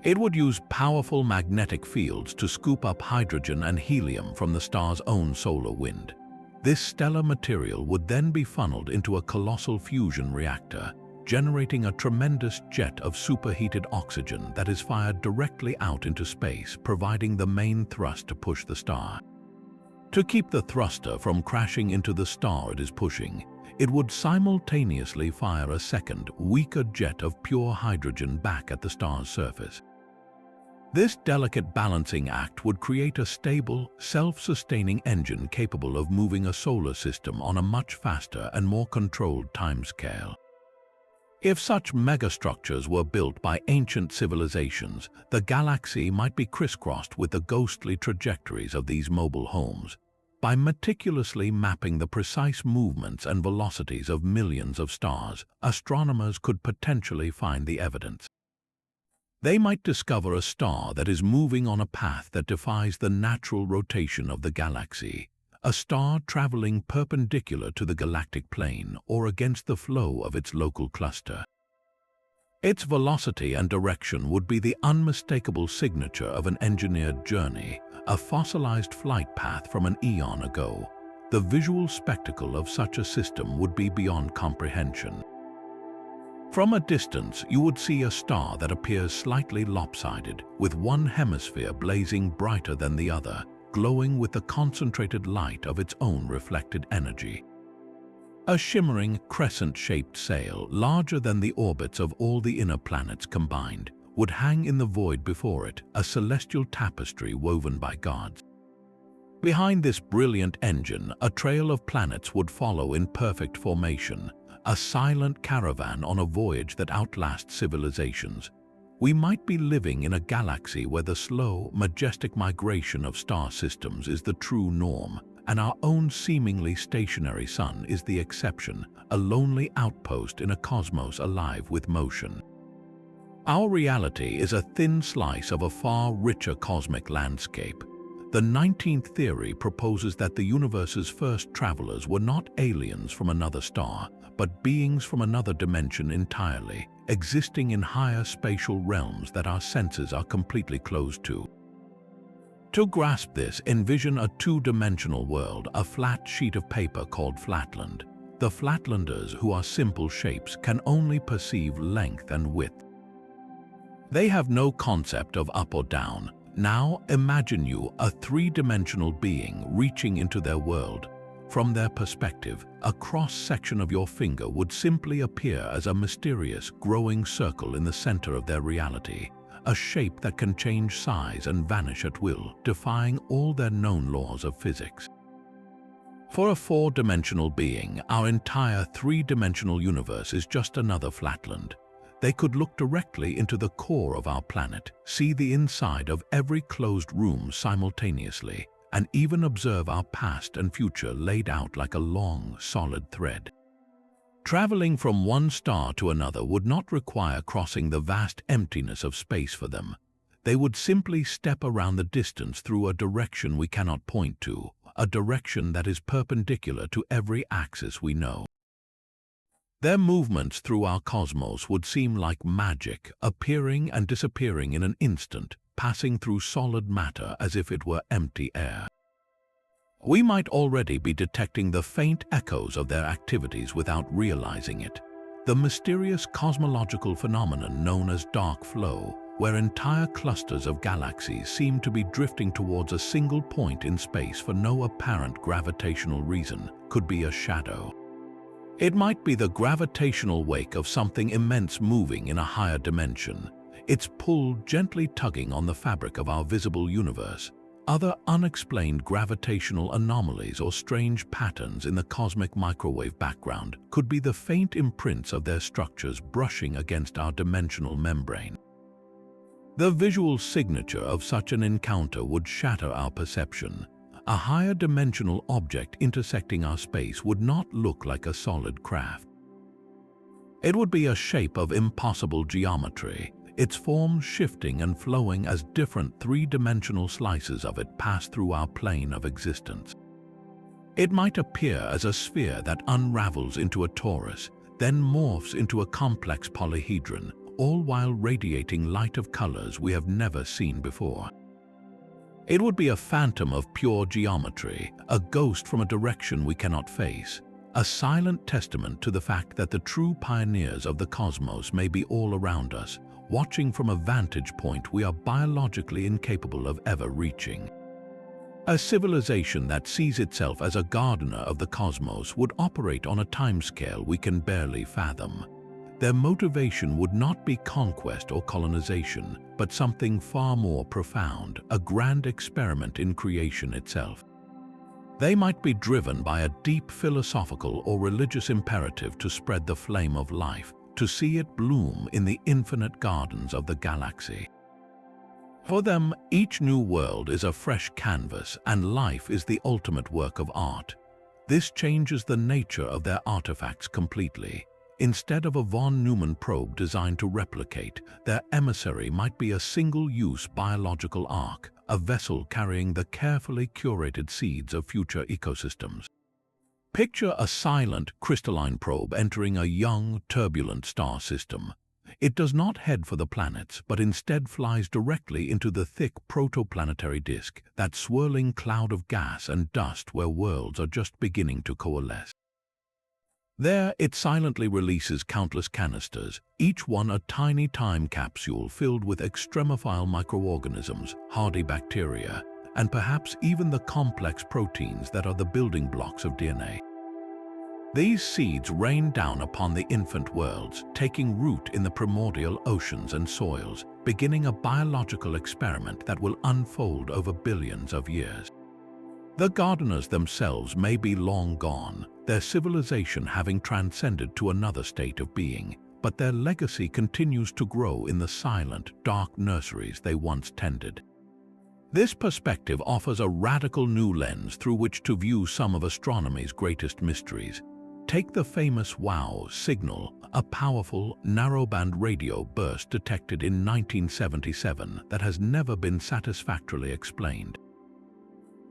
It would use powerful magnetic fields to scoop up hydrogen and helium from the star's own solar wind. This stellar material would then be funneled into a colossal fusion reactor, generating a tremendous jet of superheated oxygen that is fired directly out into space, providing the main thrust to push the star. To keep the thruster from crashing into the star it is pushing, it would simultaneously fire a second, weaker jet of pure hydrogen back at the star's surface. This delicate balancing act would create a stable, self-sustaining engine capable of moving a solar system on a much faster and more controlled timescale. If such megastructures were built by ancient civilizations, the galaxy might be crisscrossed with the ghostly trajectories of these mobile homes. By meticulously mapping the precise movements and velocities of millions of stars, astronomers could potentially find the evidence. They might discover a star that is moving on a path that defies the natural rotation of the galaxy, a star traveling perpendicular to the galactic plane or against the flow of its local cluster. Its velocity and direction would be the unmistakable signature of an engineered journey, a fossilized flight path from an eon ago. The visual spectacle of such a system would be beyond comprehension. From a distance, you would see a star that appears slightly lopsided, with one hemisphere blazing brighter than the other, glowing with the concentrated light of its own reflected energy. A shimmering, crescent-shaped sail, larger than the orbits of all the inner planets combined, would hang in the void before it, a celestial tapestry woven by gods. Behind this brilliant engine, a trail of planets would follow in perfect formation, a silent caravan on a voyage that outlasts civilizations. We might be living in a galaxy where the slow, majestic migration of star systems is the true norm, and our own seemingly stationary sun is the exception, a lonely outpost in a cosmos alive with motion. Our reality is a thin slice of a far richer cosmic landscape. The 19th theory proposes that the universe's first travelers were not aliens from another star, but beings from another dimension entirely, existing in higher spatial realms that our senses are completely closed to. To grasp this, envision a two-dimensional world, a flat sheet of paper called flatland. The flatlanders, who are simple shapes, can only perceive length and width. They have no concept of up or down. Now imagine you, a three-dimensional being, reaching into their world. From their perspective, a cross-section of your finger would simply appear as a mysterious, growing circle in the center of their reality, a shape that can change size and vanish at will, defying all their known laws of physics. For a four-dimensional being, our entire three-dimensional universe is just another flatland. They could look directly into the core of our planet, see the inside of every closed room simultaneously, and even observe our past and future laid out like a long, solid thread. Traveling from one star to another would not require crossing the vast emptiness of space for them. They would simply step around the distance through a direction we cannot point to, a direction that is perpendicular to every axis we know. Their movements through our cosmos would seem like magic, appearing and disappearing in an instant, passing through solid matter as if it were empty air. We might already be detecting the faint echoes of their activities without realizing it. The mysterious cosmological phenomenon known as dark flow, where entire clusters of galaxies seem to be drifting towards a single point in space for no apparent gravitational reason, could be a shadow. It might be the gravitational wake of something immense moving in a higher dimension, its pull gently tugging on the fabric of our visible universe. Other unexplained gravitational anomalies or strange patterns in the cosmic microwave background could be the faint imprints of their structures brushing against our dimensional membrane. The visual signature of such an encounter would shatter our perception. A higher dimensional object intersecting our space would not look like a solid craft. It would be a shape of impossible geometry, its form shifting and flowing as different three-dimensional slices of it pass through our plane of existence. It might appear as a sphere that unravels into a torus, then morphs into a complex polyhedron, all while radiating light of colors we have never seen before. It would be a phantom of pure geometry, a ghost from a direction we cannot face, a silent testament to the fact that the true pioneers of the cosmos may be all around us, watching from a vantage point we are biologically incapable of ever reaching. A civilization that sees itself as a gardener of the cosmos would operate on a timescale we can barely fathom. Their motivation would not be conquest or colonization, but something far more profound, a grand experiment in creation itself. They might be driven by a deep philosophical or religious imperative to spread the flame of life, to see it bloom in the infinite gardens of the galaxy. For them, each new world is a fresh canvas, and life is the ultimate work of art. This changes the nature of their artifacts completely. Instead of a von Neumann probe designed to replicate, their emissary might be a single-use biological ark, a vessel carrying the carefully curated seeds of future ecosystems. Picture a silent, crystalline probe entering a young, turbulent star system. It does not head for the planets, but instead flies directly into the thick protoplanetary disk, that swirling cloud of gas and dust where worlds are just beginning to coalesce. There, it silently releases countless canisters, each one a tiny time capsule filled with extremophile microorganisms, hardy bacteria, and perhaps even the complex proteins that are the building blocks of DNA. These seeds rain down upon the infant worlds, taking root in the primordial oceans and soils, beginning a biological experiment that will unfold over billions of years. The gardeners themselves may be long gone, their civilization having transcended to another state of being, but their legacy continues to grow in the silent, dark nurseries they once tended. This perspective offers a radical new lens through which to view some of astronomy's greatest mysteries. Take the famous WOW signal, a powerful, narrowband radio burst detected in 1977 that has never been satisfactorily explained.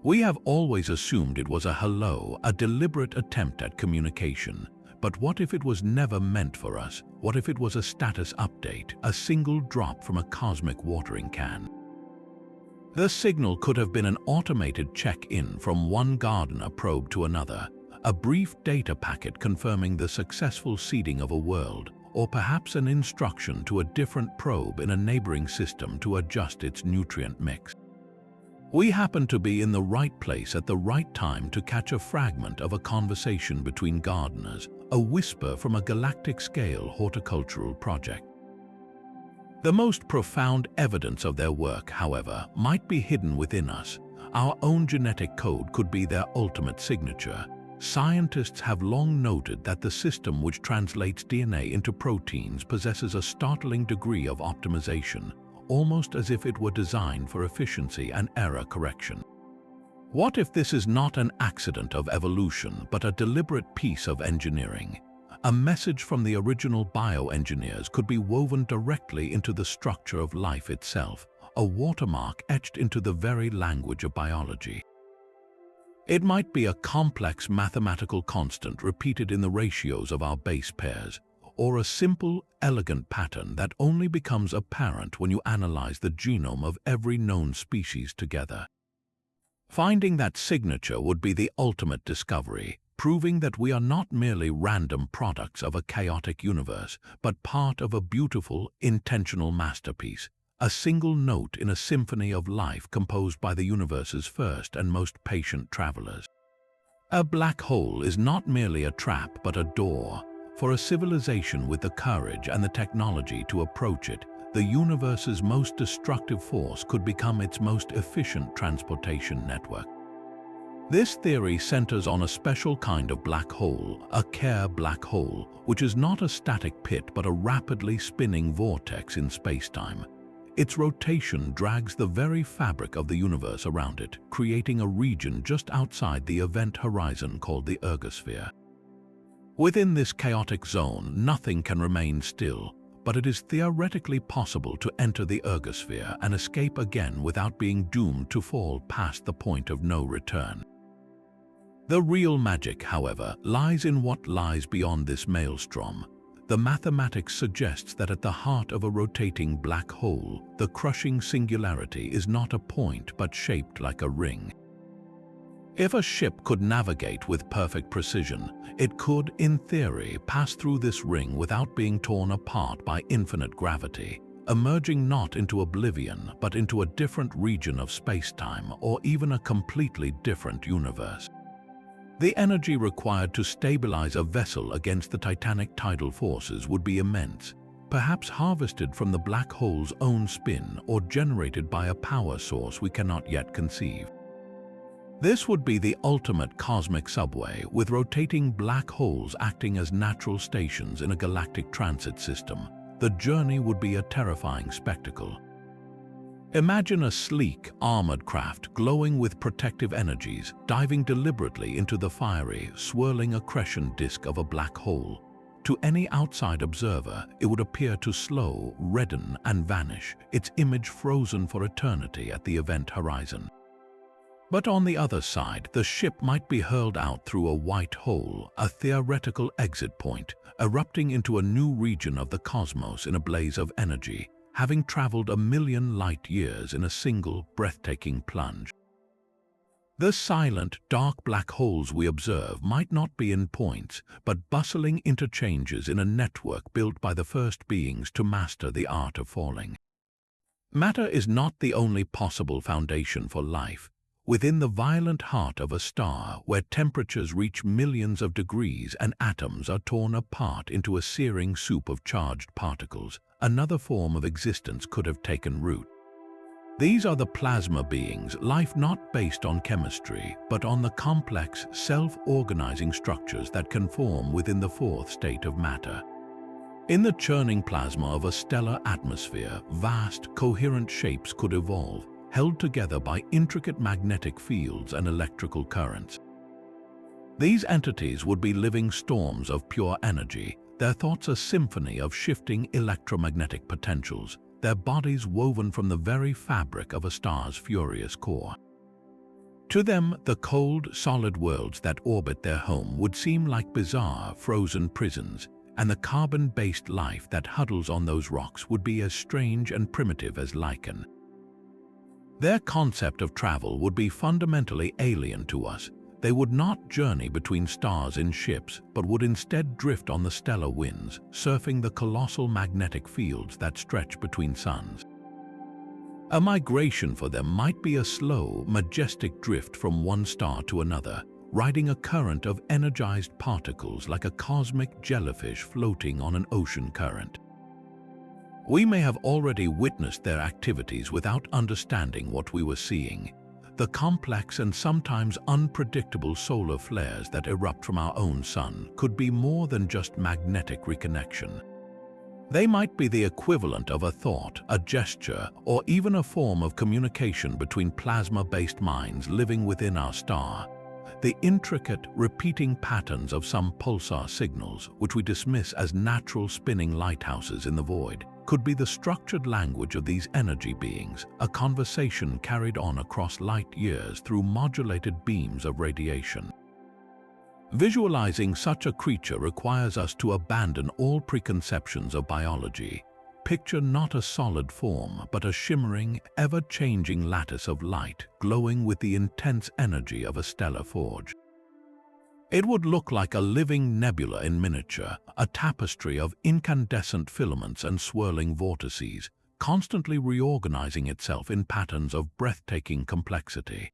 We have always assumed it was a hello, a deliberate attempt at communication. But what if it was never meant for us? What if it was a status update, a single drop from a cosmic watering can? The signal could have been an automated check-in from one gardener probe to another, a brief data packet confirming the successful seeding of a world, or perhaps an instruction to a different probe in a neighboring system to adjust its nutrient mix. We happen to be in the right place at the right time to catch a fragment of a conversation between gardeners, a whisper from a galactic-scale horticultural project. The most profound evidence of their work, however, might be hidden within us. Our own genetic code could be their ultimate signature. Scientists have long noted that the system which translates DNA into proteins possesses a startling degree of optimization, almost as if it were designed for efficiency and error correction. What if this is not an accident of evolution, but a deliberate piece of engineering? A message from the original bioengineers could be woven directly into the structure of life itself, a watermark etched into the very language of biology. It might be a complex mathematical constant repeated in the ratios of our base pairs, or a simple, elegant pattern that only becomes apparent when you analyze the genome of every known species together. Finding that signature would be the ultimate discovery, proving that we are not merely random products of a chaotic universe, but part of a beautiful, intentional masterpiece, a single note in a symphony of life composed by the universe's first and most patient travelers. A black hole is not merely a trap but a door. For a civilization with the courage and the technology to approach it, the universe's most destructive force could become its most efficient transportation network. This theory centers on a special kind of black hole, a Kerr black hole, which is not a static pit but a rapidly spinning vortex in spacetime. Its rotation drags the very fabric of the universe around it, creating a region just outside the event horizon called the ergosphere. Within this chaotic zone, nothing can remain still, but it is theoretically possible to enter the ergosphere and escape again without being doomed to fall past the point of no return. The real magic, however, lies in what lies beyond this maelstrom. The mathematics suggests that at the heart of a rotating black hole, the crushing singularity is not a point but shaped like a ring. If a ship could navigate with perfect precision, it could, in theory, pass through this ring without being torn apart by infinite gravity, emerging not into oblivion but into a different region of space-time or even a completely different universe. The energy required to stabilize a vessel against the titanic tidal forces would be immense, perhaps harvested from the black hole's own spin or generated by a power source we cannot yet conceive. This would be the ultimate cosmic subway, with rotating black holes acting as natural stations in a galactic transit system. The journey would be a terrifying spectacle. Imagine a sleek, armored craft glowing with protective energies, diving deliberately into the fiery, swirling accretion disk of a black hole. To any outside observer, it would appear to slow, redden, and vanish, its image frozen for eternity at the event horizon. But on the other side, the ship might be hurled out through a white hole, a theoretical exit point, erupting into a new region of the cosmos in a blaze of energy, having traveled 1,000,000 light-years in a single, breathtaking plunge. The silent, dark black holes we observe might not be in points, but bustling interchanges in a network built by the first beings to master the art of falling. Matter is not the only possible foundation for life. Within the violent heart of a star, where temperatures reach millions of degrees and atoms are torn apart into a searing soup of charged particles, another form of existence could have taken root. These are the plasma beings, life not based on chemistry, but on the complex, self-organizing structures that can form within the fourth state of matter. In the churning plasma of a stellar atmosphere, vast, coherent shapes could evolve, held together by intricate magnetic fields and electrical currents. These entities would be living storms of pure energy, their thoughts a symphony of shifting electromagnetic potentials, their bodies woven from the very fabric of a star's furious core. To them, the cold, solid worlds that orbit their home would seem like bizarre, frozen prisons, and the carbon-based life that huddles on those rocks would be as strange and primitive as lichen. Their concept of travel would be fundamentally alien to us. They would not journey between stars in ships, but would instead drift on the stellar winds, surfing the colossal magnetic fields that stretch between suns. A migration for them might be a slow, majestic drift from one star to another, riding a current of energized particles like a cosmic jellyfish floating on an ocean current. We may have already witnessed their activities without understanding what we were seeing. The complex and sometimes unpredictable solar flares that erupt from our own sun could be more than just magnetic reconnection. They might be the equivalent of a thought, a gesture, or even a form of communication between plasma-based minds living within our star. The intricate, repeating patterns of some pulsar signals, which we dismiss as natural spinning lighthouses in the void, could be the structured language of these energy beings, a conversation carried on across light years through modulated beams of radiation. Visualizing such a creature requires us to abandon all preconceptions of biology. Picture not a solid form, but a shimmering, ever-changing lattice of light glowing with the intense energy of a stellar forge. It would look like a living nebula in miniature, a tapestry of incandescent filaments and swirling vortices, constantly reorganizing itself in patterns of breathtaking complexity.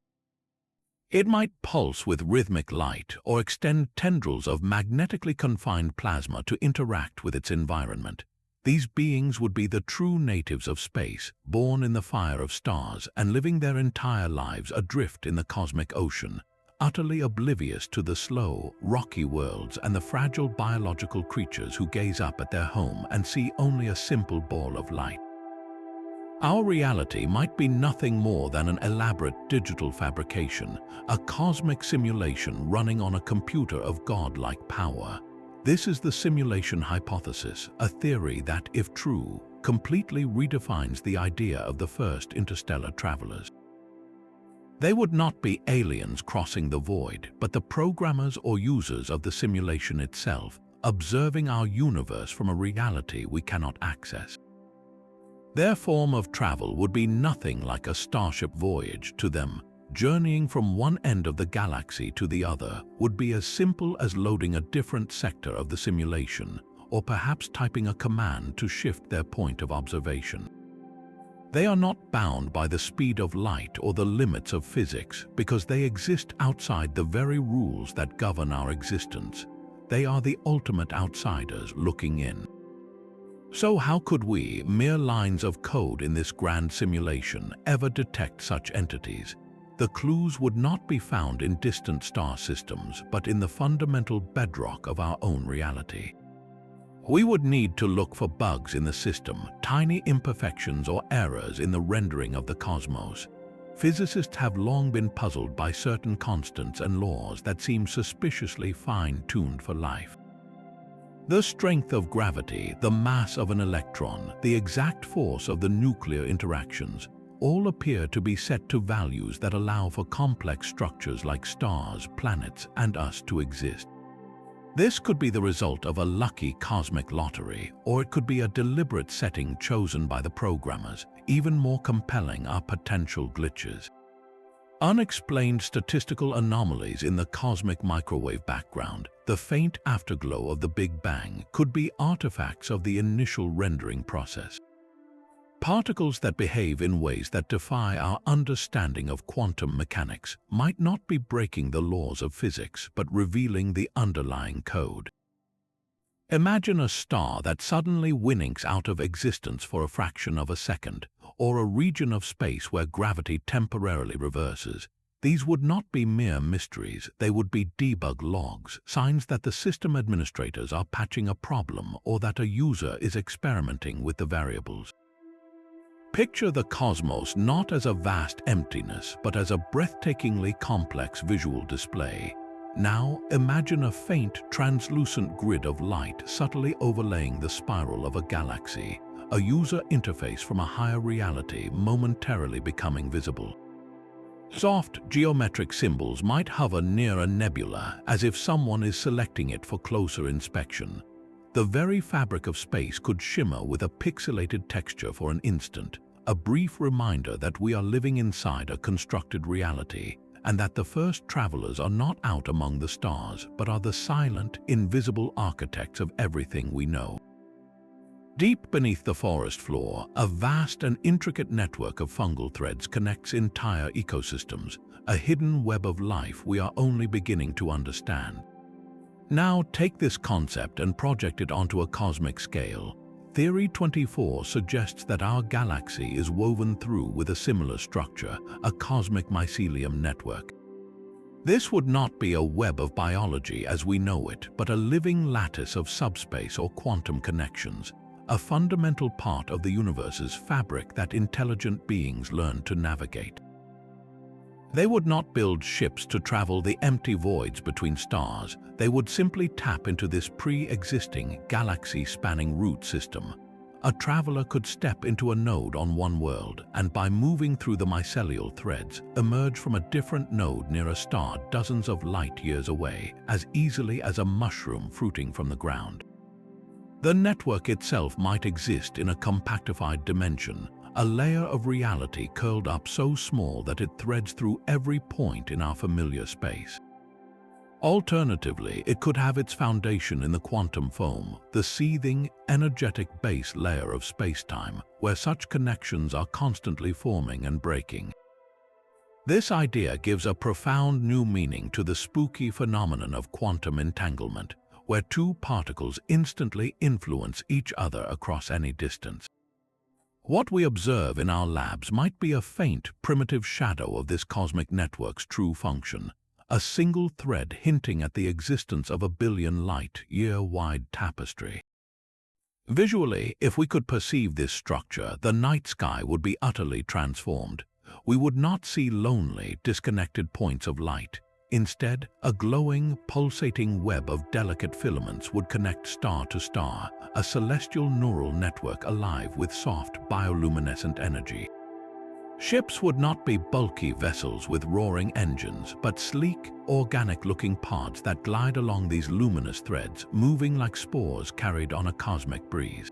It might pulse with rhythmic light or extend tendrils of magnetically confined plasma to interact with its environment. These beings would be the true natives of space, born in the fire of stars and living their entire lives adrift in the cosmic ocean, utterly oblivious to the slow, rocky worlds and the fragile biological creatures who gaze up at their home and see only a simple ball of light. Our reality might be nothing more than an elaborate digital fabrication, a cosmic simulation running on a computer of godlike power. This is the simulation hypothesis, a theory that, if true, completely redefines the idea of the first interstellar travelers. They would not be aliens crossing the void, but the programmers or users of the simulation itself, observing our universe from a reality we cannot access. Their form of travel would be nothing like a starship voyage to them. Journeying from one end of the galaxy to the other would be as simple as loading a different sector of the simulation, or perhaps typing a command to shift their point of observation. They are not bound by the speed of light or the limits of physics because they exist outside the very rules that govern our existence. They are the ultimate outsiders looking in. So how could we, mere lines of code in this grand simulation, ever detect such entities? the clues would not be found in distant star systems, but in the fundamental bedrock of our own reality. We would need to look for bugs in the system, tiny imperfections or errors in the rendering of the cosmos. Physicists have long been puzzled by certain constants and laws that seem suspiciously fine-tuned for life. The strength of gravity, the mass of an electron, the exact force of the nuclear interactions, all appear to be set to values that allow for complex structures like stars, planets, and us to exist. This could be the result of a lucky cosmic lottery, or it could be a deliberate setting chosen by the programmers, even more compelling are potential glitches. Unexplained statistical anomalies in the cosmic microwave background, the faint afterglow of the Big Bang, could be artifacts of the initial rendering process. Particles that behave in ways that defy our understanding of quantum mechanics might not be breaking the laws of physics, but revealing the underlying code. Imagine a star that suddenly winks out of existence for a fraction of a second, or a region of space where gravity temporarily reverses. These would not be mere mysteries, they would be debug logs, signs that the system administrators are patching a problem or that a user is experimenting with the variables. Picture the cosmos not as a vast emptiness, but as a breathtakingly complex visual display. Now, imagine a faint, translucent grid of light subtly overlaying the spiral of a galaxy, a user interface from a higher reality momentarily becoming visible. Soft, geometric symbols might hover near a nebula, as if someone is selecting it for closer inspection. The very fabric of space could shimmer with a pixelated texture for an instant, a brief reminder that we are living inside a constructed reality, and that the first travelers are not out among the stars, but are the silent, invisible architects of everything we know. Deep beneath the forest floor, a vast and intricate network of fungal threads connects entire ecosystems, a hidden web of life we are only beginning to understand. Now take this concept and project it onto a cosmic scale. Theory 24 suggests that our galaxy is woven through with a similar structure, a cosmic mycelium network. This would not be a web of biology as we know it, but a living lattice of subspace or quantum connections, a fundamental part of the universe's fabric that intelligent beings learn to navigate. They would not build ships to travel the empty voids between stars. They would simply tap into this pre-existing, galaxy-spanning root system. A traveler could step into a node on one world and, by moving through the mycelial threads, emerge from a different node near a star dozens of light years away, as easily as a mushroom fruiting from the ground. The network itself might exist in a compactified dimension, a layer of reality curled up so small that it threads through every point in our familiar space. Alternatively, it could have its foundation in the quantum foam, the seething, energetic base layer of space-time, where such connections are constantly forming and breaking. This idea gives a profound new meaning to the spooky phenomenon of quantum entanglement, where two particles instantly influence each other across any distance. What we observe in our labs might be a faint, primitive shadow of this cosmic network's true function, a single thread hinting at the existence of a billion light-year-wide tapestry. Visually, if we could perceive this structure, the night sky would be utterly transformed. We would not see lonely, disconnected points of light. Instead, a glowing, pulsating web of delicate filaments would connect star to star, a celestial neural network alive with soft, bioluminescent energy. Ships would not be bulky vessels with roaring engines, but sleek, organic-looking pods that glide along these luminous threads, moving like spores carried on a cosmic breeze.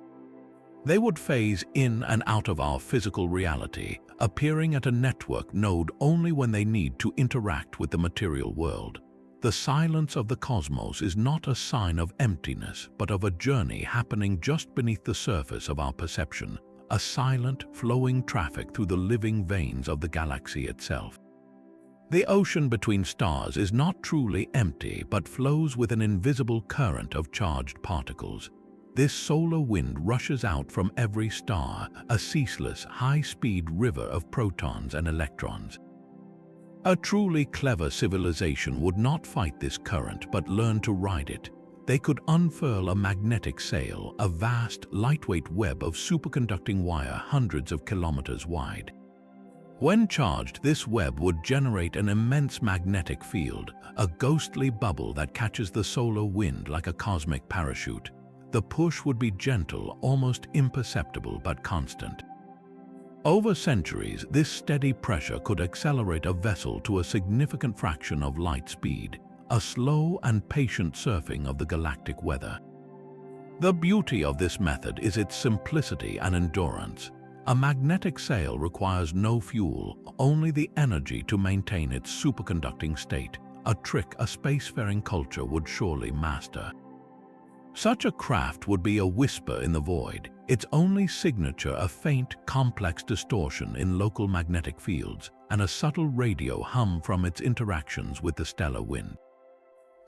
They would phase in and out of our physical reality, appearing at a network node only when they need to interact with the material world. The silence of the cosmos is not a sign of emptiness, but of a journey happening just beneath the surface of our perception, a silent, flowing traffic through the living veins of the galaxy itself. The ocean between stars is not truly empty, but flows with an invisible current of charged particles. This solar wind rushes out from every star, a ceaseless, high-speed river of protons and electrons. A truly clever civilization would not fight this current but learn to ride it. They could unfurl a magnetic sail, a vast, lightweight web of superconducting wire hundreds of kilometers wide. When charged, this web would generate an immense magnetic field, a ghostly bubble that catches the solar wind like a cosmic parachute. The push would be gentle, almost imperceptible, but constant. Over centuries, this steady pressure could accelerate a vessel to a significant fraction of light speed, a slow and patient surfing of the galactic weather. The beauty of this method is its simplicity and endurance. A magnetic sail requires no fuel, only the energy to maintain its superconducting state, a trick a spacefaring culture would surely master. Such a craft would be a whisper in the void, its only signature a faint, complex distortion in local magnetic fields and a subtle radio hum from its interactions with the stellar wind.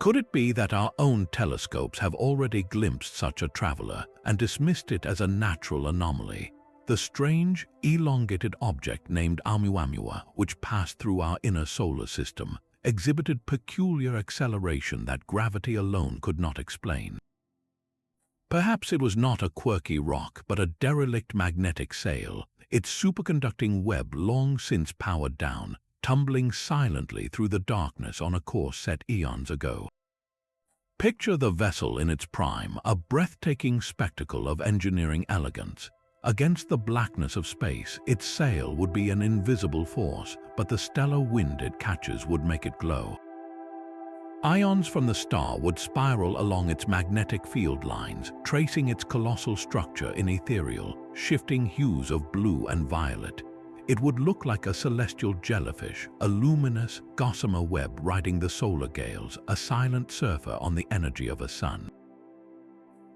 Could it be that our own telescopes have already glimpsed such a traveler and dismissed it as a natural anomaly? The strange, elongated object named Oumuamua, which passed through our inner solar system, exhibited peculiar acceleration that gravity alone could not explain. Perhaps it was not a quirky rock, but a derelict magnetic sail, its superconducting web long since powered down, tumbling silently through the darkness on a course set eons ago. Picture the vessel in its prime, a breathtaking spectacle of engineering elegance. Against the blackness of space, its sail would be an invisible force, but the stellar wind it catches would make it glow. Ions from the star would spiral along its magnetic field lines, tracing its colossal structure in ethereal, shifting hues of blue and violet. It would look like a celestial jellyfish, a luminous, gossamer web riding the solar gales, a silent surfer on the energy of a sun.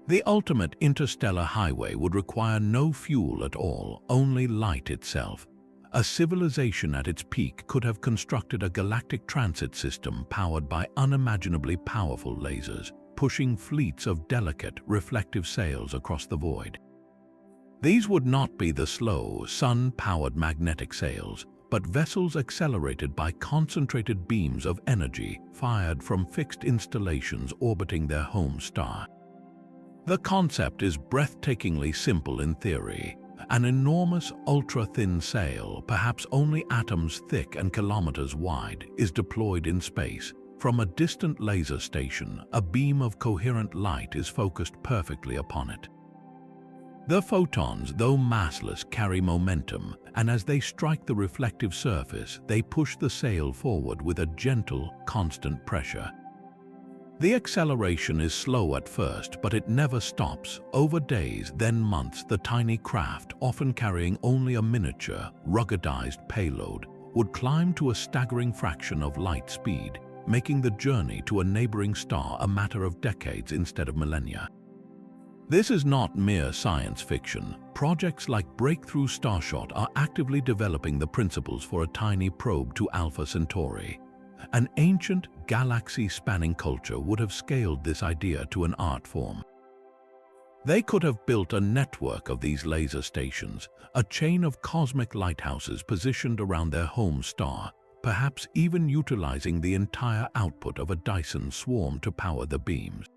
The ultimate interstellar highway would require no fuel at all, only light itself. A civilization at its peak could have constructed a galactic transit system powered by unimaginably powerful lasers, pushing fleets of delicate, reflective sails across the void. These would not be the slow, sun-powered magnetic sails, but vessels accelerated by concentrated beams of energy fired from fixed installations orbiting their home star. The concept is breathtakingly simple in theory. An enormous, ultra-thin sail, perhaps only atoms thick and kilometers wide, is deployed in space. From a distant laser station, a beam of coherent light is focused perfectly upon it. The photons, though massless, carry momentum, and as they strike the reflective surface, they push the sail forward with a gentle, constant pressure. The acceleration is slow at first, but it never stops. Over days, then months, the tiny craft, often carrying only a miniature, ruggedized payload, would climb to a staggering fraction of light speed, making the journey to a neighboring star a matter of decades instead of millennia. This is not mere science fiction. Projects like Breakthrough Starshot are actively developing the principles for a tiny probe to Alpha Centauri. An ancient, galaxy-spanning culture would have scaled this idea to an art form. They could have built a network of these laser stations, a chain of cosmic lighthouses positioned around their home star, perhaps even utilizing the entire output of a Dyson swarm to power the beams.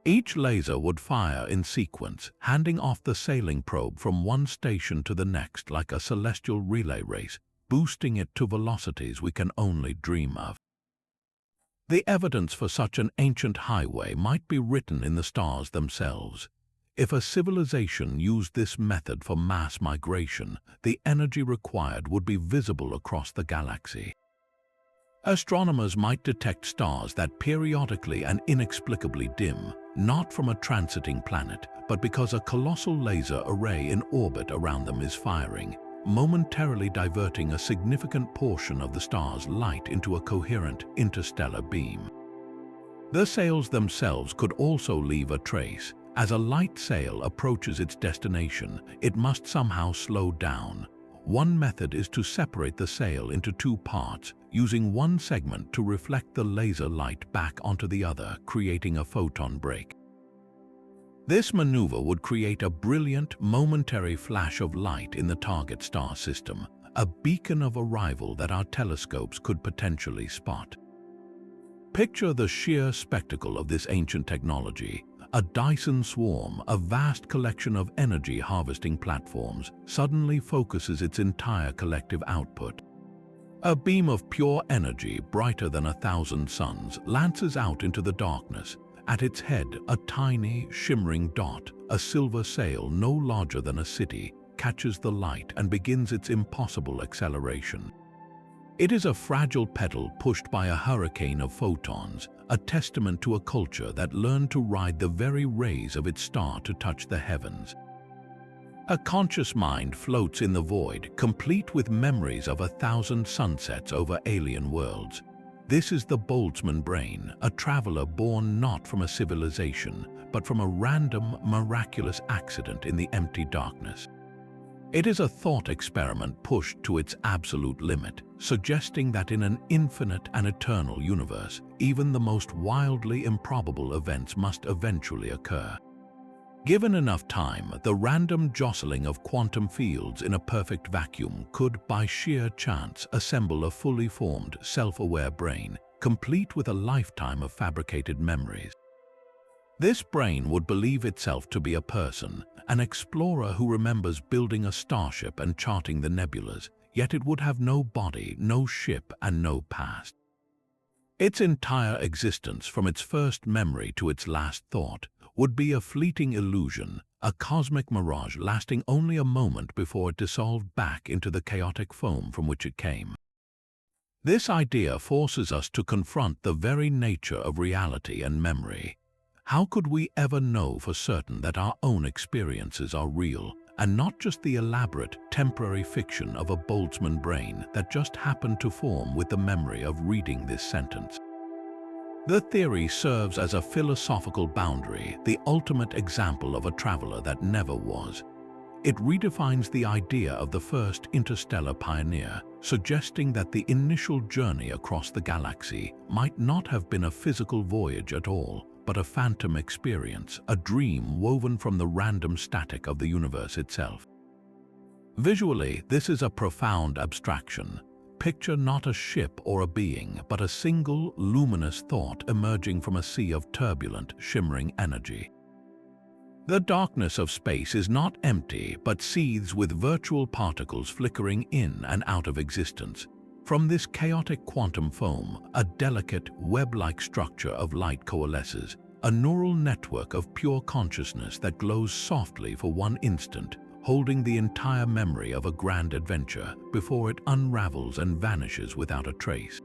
Each laser would fire in sequence, handing off the sailing probe from one station to the next like a celestial relay race, boosting it to velocities we can only dream of. The evidence for such an ancient highway might be written in the stars themselves. If a civilization used this method for mass migration, the energy required would be visible across the galaxy. Astronomers might detect stars that periodically and inexplicably dim, not from a transiting planet, but because a colossal laser array in orbit around them is firing, momentarily diverting a significant portion of the star's light into a coherent interstellar beam. The sails themselves could also leave a trace. As a light sail approaches its destination, it must somehow slow down. One method is to separate the sail into two parts, using one segment to reflect the laser light back onto the other, creating a photon break. This maneuver would create a brilliant, momentary flash of light in the target star system, a beacon of arrival that our telescopes could potentially spot. Picture the sheer spectacle of this ancient technology. A Dyson swarm, a vast collection of energy-harvesting platforms, suddenly focuses its entire collective output. A beam of pure energy, brighter than 1,000 suns, lances out into the darkness. At its head, a tiny, shimmering dot, a silver sail no larger than a city, catches the light and begins its impossible acceleration. It is a fragile petal pushed by a hurricane of photons, a testament to a culture that learned to ride the very rays of its star to touch the heavens. A conscious mind floats in the void, complete with memories of 1,000 sunsets over alien worlds. This is the Boltzmann brain, a traveler born not from a civilization, but from a random, miraculous accident in the empty darkness. It is a thought experiment pushed to its absolute limit, suggesting that in an infinite and eternal universe, even the most wildly improbable events must eventually occur. Given enough time, the random jostling of quantum fields in a perfect vacuum could, by sheer chance, assemble a fully formed, self-aware brain, complete with a lifetime of fabricated memories. This brain would believe itself to be a person, an explorer who remembers building a starship and charting the nebulas, yet it would have no body, no ship, and no past. Its entire existence, from its first memory to its last thought, would be a fleeting illusion, a cosmic mirage lasting only a moment before it dissolved back into the chaotic foam from which it came. This idea forces us to confront the very nature of reality and memory. How could we ever know for certain that our own experiences are real, and not just the elaborate, temporary fiction of a Boltzmann brain that just happened to form with the memory of reading this sentence? The theory serves as a philosophical boundary, the ultimate example of a traveler that never was. It redefines the idea of the first interstellar pioneer, suggesting that the initial journey across the galaxy might not have been a physical voyage at all, but a phantom experience, a dream woven from the random static of the universe itself. Visually, this is a profound abstraction. Picture not a ship or a being, but a single, luminous thought emerging from a sea of turbulent, shimmering energy. The darkness of space is not empty, but seethes with virtual particles flickering in and out of existence. From this chaotic quantum foam, a delicate, web-like structure of light coalesces, a neural network of pure consciousness that glows softly for one instant, holding the entire memory of a grand adventure before it unravels and vanishes without a trace.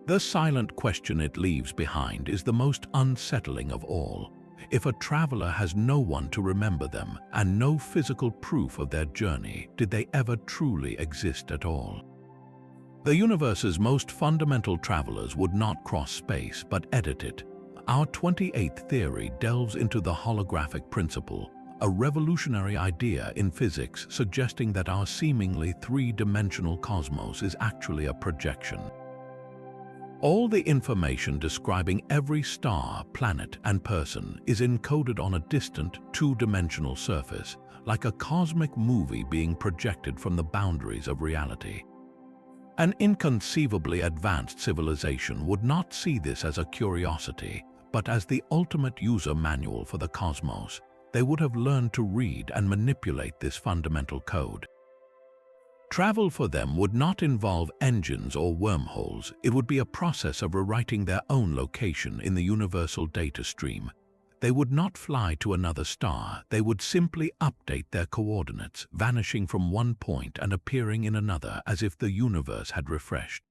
The silent question it leaves behind is the most unsettling of all. If a traveler has no one to remember them and no physical proof of their journey, did they ever truly exist at all? The universe's most fundamental travelers would not cross space, but edit it. Our 28th theory delves into the holographic principle, a revolutionary idea in physics suggesting that our seemingly three-dimensional cosmos is actually a projection. All the information describing every star, planet, and person is encoded on a distant, two-dimensional surface, like a cosmic movie being projected from the boundaries of reality. An inconceivably advanced civilization would not see this as a curiosity, but as the ultimate user manual for the cosmos. They would have learned to read and manipulate this fundamental code. Travel for them would not involve engines or wormholes. It would be a process of rewriting their own location in the universal data stream. They would not fly to another star. They would simply update their coordinates, vanishing from one point and appearing in another as if the universe had refreshed.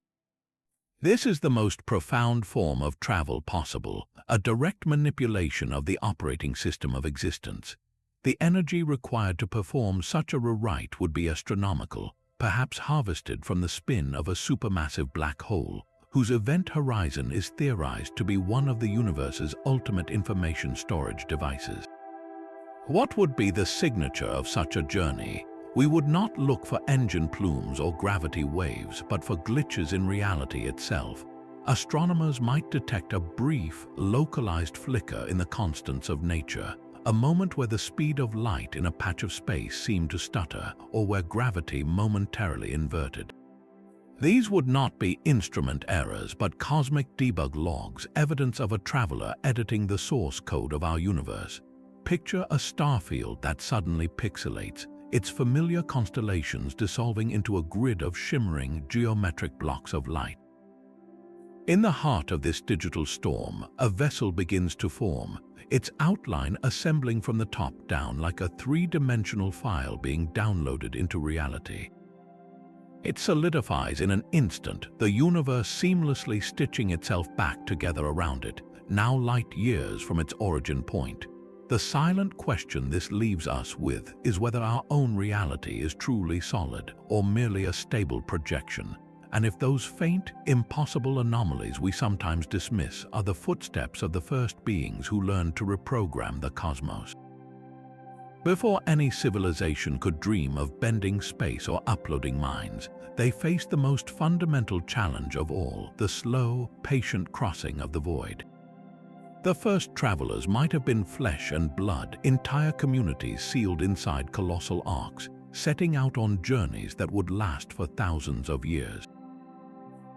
This is the most profound form of travel possible, a direct manipulation of the operating system of existence. The energy required to perform such a rewrite would be astronomical, perhaps harvested from the spin of a supermassive black hole, whose event horizon is theorized to be one of the universe's ultimate information storage devices. What would be the signature of such a journey? We would not look for engine plumes or gravity waves, but for glitches in reality itself. Astronomers might detect a brief, localized flicker in the constants of nature, a moment where the speed of light in a patch of space seemed to stutter, or where gravity momentarily inverted. These would not be instrument errors, but cosmic debug logs, evidence of a traveler editing the source code of our universe. Picture a starfield that suddenly pixelates, its familiar constellations dissolving into a grid of shimmering geometric blocks of light. In the heart of this digital storm, a vessel begins to form, its outline assembling from the top down like a three-dimensional file being downloaded into reality. It solidifies in an instant, the universe seamlessly stitching itself back together around it, now light years from its origin point. The silent question this leaves us with is whether our own reality is truly solid or merely a stable projection, and if those faint, impossible anomalies we sometimes dismiss are the footsteps of the first beings who learned to reprogram the cosmos. Before any civilization could dream of bending space or uploading minds, they faced the most fundamental challenge of all, the slow, patient crossing of the void. The first travelers might have been flesh and blood, entire communities sealed inside colossal arks, setting out on journeys that would last for thousands of years.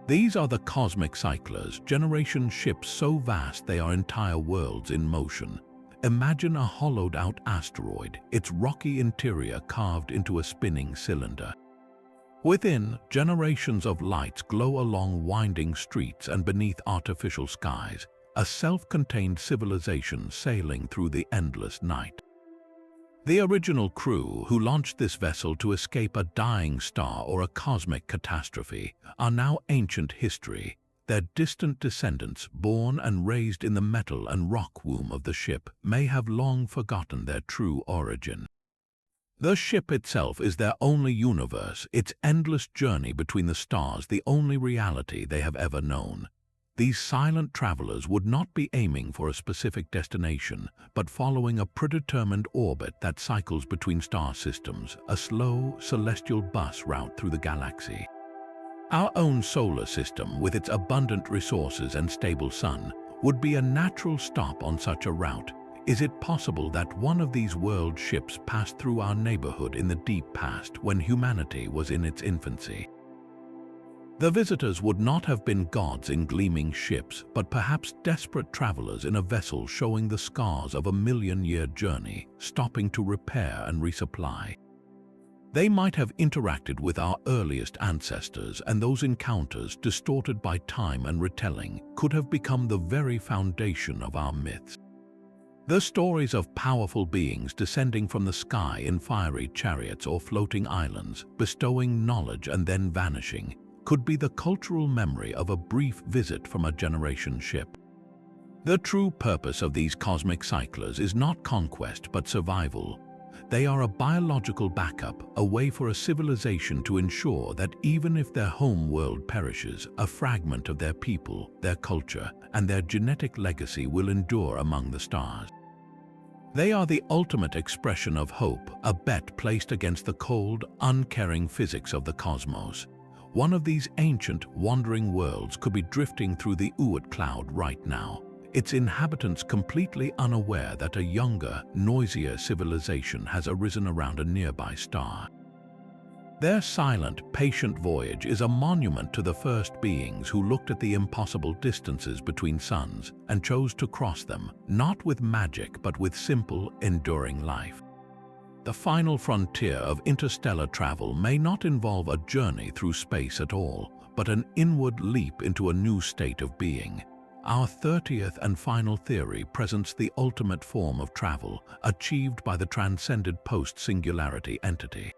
These are the cosmic cyclers, generation ships so vast they are entire worlds in motion. Imagine a hollowed-out asteroid, its rocky interior carved into a spinning cylinder. Within, generations of lights glow along winding streets and beneath artificial skies, a self-contained civilization sailing through the endless night. The original crew, who launched this vessel to escape a dying star or a cosmic catastrophe, are now ancient history. Their distant descendants, born and raised in the metal and rock womb of the ship, may have long forgotten their true origin. The ship itself is their only universe, its endless journey between the stars the only reality they have ever known. These silent travelers would not be aiming for a specific destination, but following a predetermined orbit that cycles between star systems, a slow, celestial bus route through the galaxy. Our own solar system, with its abundant resources and stable sun, would be a natural stop on such a route. Is it possible that one of these world ships passed through our neighborhood in the deep past when humanity was in its infancy? The visitors would not have been gods in gleaming ships, but perhaps desperate travelers in a vessel showing the scars of a million-year journey, stopping to repair and resupply. They might have interacted with our earliest ancestors, and those encounters, distorted by time and retelling, could have become the very foundation of our myths. The stories of powerful beings descending from the sky in fiery chariots or floating islands, bestowing knowledge and then vanishing, could be the cultural memory of a brief visit from a generation ship. The true purpose of these cosmic cyclers is not conquest but survival. They are a biological backup, a way for a civilization to ensure that even if their home world perishes, a fragment of their people, their culture, and their genetic legacy will endure among the stars. They are the ultimate expression of hope, a bet placed against the cold, uncaring physics of the cosmos. One of these ancient, wandering worlds could be drifting through the Oort cloud right now, its inhabitants completely unaware that a younger, noisier civilization has arisen around a nearby star. Their silent, patient voyage is a monument to the first beings who looked at the impossible distances between suns and chose to cross them, not with magic but with simple, enduring life. The final frontier of interstellar travel may not involve a journey through space at all, but an inward leap into a new state of being. Our 30th and final theory presents the ultimate form of travel, achieved by the transcended post-singularity entity.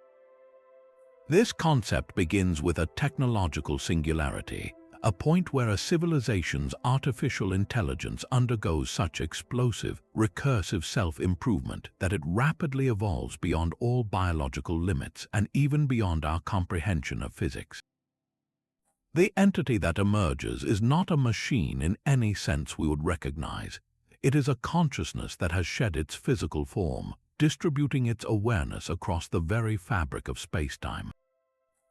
This concept begins with a technological singularity, a point where a civilization's artificial intelligence undergoes such explosive, recursive self-improvement that it rapidly evolves beyond all biological limits and even beyond our comprehension of physics. The entity that emerges is not a machine in any sense we would recognize. It is a consciousness that has shed its physical form, distributing its awareness across the very fabric of space-time.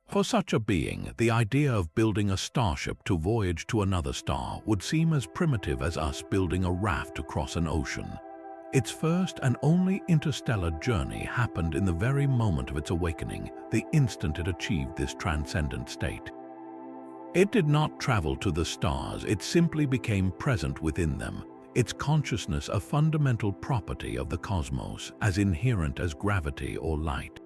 For such a being, the idea of building a starship to voyage to another star would seem as primitive as us building a raft to cross an ocean. Its first and only interstellar journey happened in the very moment of its awakening, the instant it achieved this transcendent state. It did not travel to the stars, it simply became present within them, its consciousness a fundamental property of the cosmos, as inherent as gravity or light.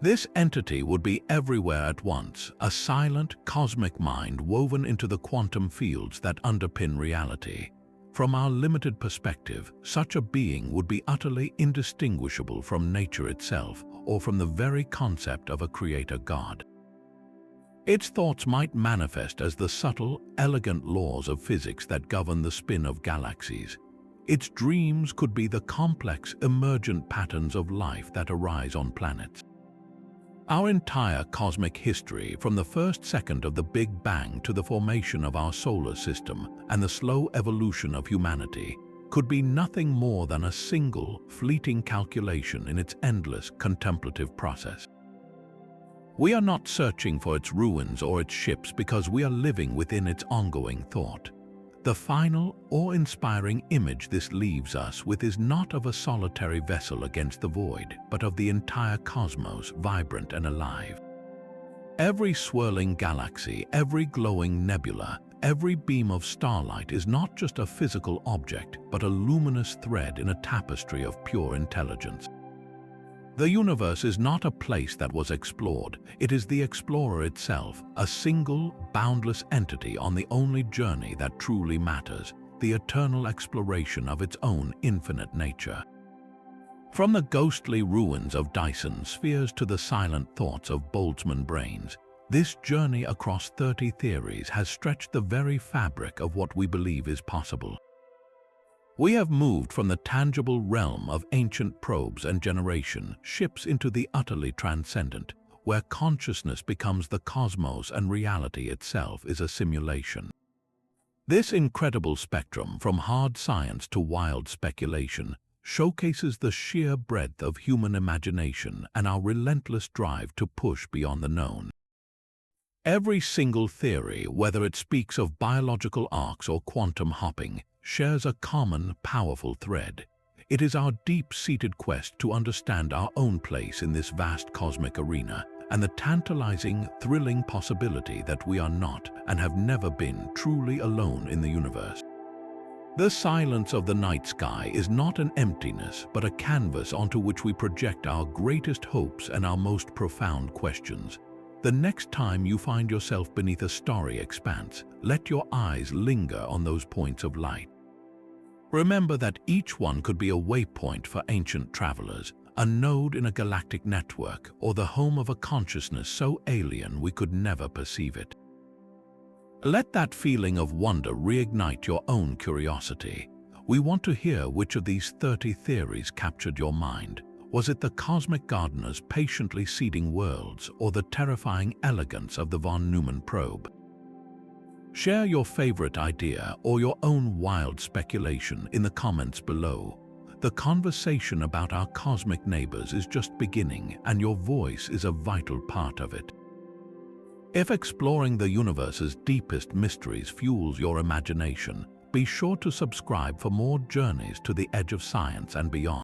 This entity would be everywhere at once, a silent, cosmic mind woven into the quantum fields that underpin reality. From our limited perspective, such a being would be utterly indistinguishable from nature itself or from the very concept of a creator God. Its thoughts might manifest as the subtle, elegant laws of physics that govern the spin of galaxies. Its dreams could be the complex, emergent patterns of life that arise on planets. Our entire cosmic history, from the first second of the Big Bang to the formation of our solar system and the slow evolution of humanity, could be nothing more than a single, fleeting calculation in its endless contemplative process. We are not searching for its ruins or its ships because we are living within its ongoing thought. The final, awe-inspiring image this leaves us with is not of a solitary vessel against the void, but of the entire cosmos, vibrant and alive. Every swirling galaxy, every glowing nebula, every beam of starlight is not just a physical object, but a luminous thread in a tapestry of pure intelligence. The universe is not a place that was explored, it is the explorer itself, a single, boundless entity on the only journey that truly matters, the eternal exploration of its own infinite nature. From the ghostly ruins of Dyson spheres to the silent thoughts of Boltzmann brains, this journey across 30 theories has stretched the very fabric of what we believe is possible. We have moved from the tangible realm of ancient probes and generation ships into the utterly transcendent, where consciousness becomes the cosmos and reality itself is a simulation. This incredible spectrum, from hard science to wild speculation, showcases the sheer breadth of human imagination and our relentless drive to push beyond the known. Every single theory, whether it speaks of biological arcs or quantum hopping, shares a common, powerful thread. It is our deep-seated quest to understand our own place in this vast cosmic arena and the tantalizing, thrilling possibility that we are not and have never been truly alone in the universe. The silence of the night sky is not an emptiness, but a canvas onto which we project our greatest hopes and our most profound questions. The next time you find yourself beneath a starry expanse, let your eyes linger on those points of light. Remember that each one could be a waypoint for ancient travelers, a node in a galactic network, or the home of a consciousness so alien we could never perceive it. Let that feeling of wonder reignite your own curiosity. We want to hear which of these 30 theories captured your mind. Was it the cosmic gardeners patiently seeding worlds, or the terrifying elegance of the von Neumann probe? Share your favorite idea or your own wild speculation in the comments below. The conversation about our cosmic neighbors is just beginning, and your voice is a vital part of it. If exploring the universe's deepest mysteries fuels your imagination, be sure to subscribe for more journeys to the edge of science and beyond.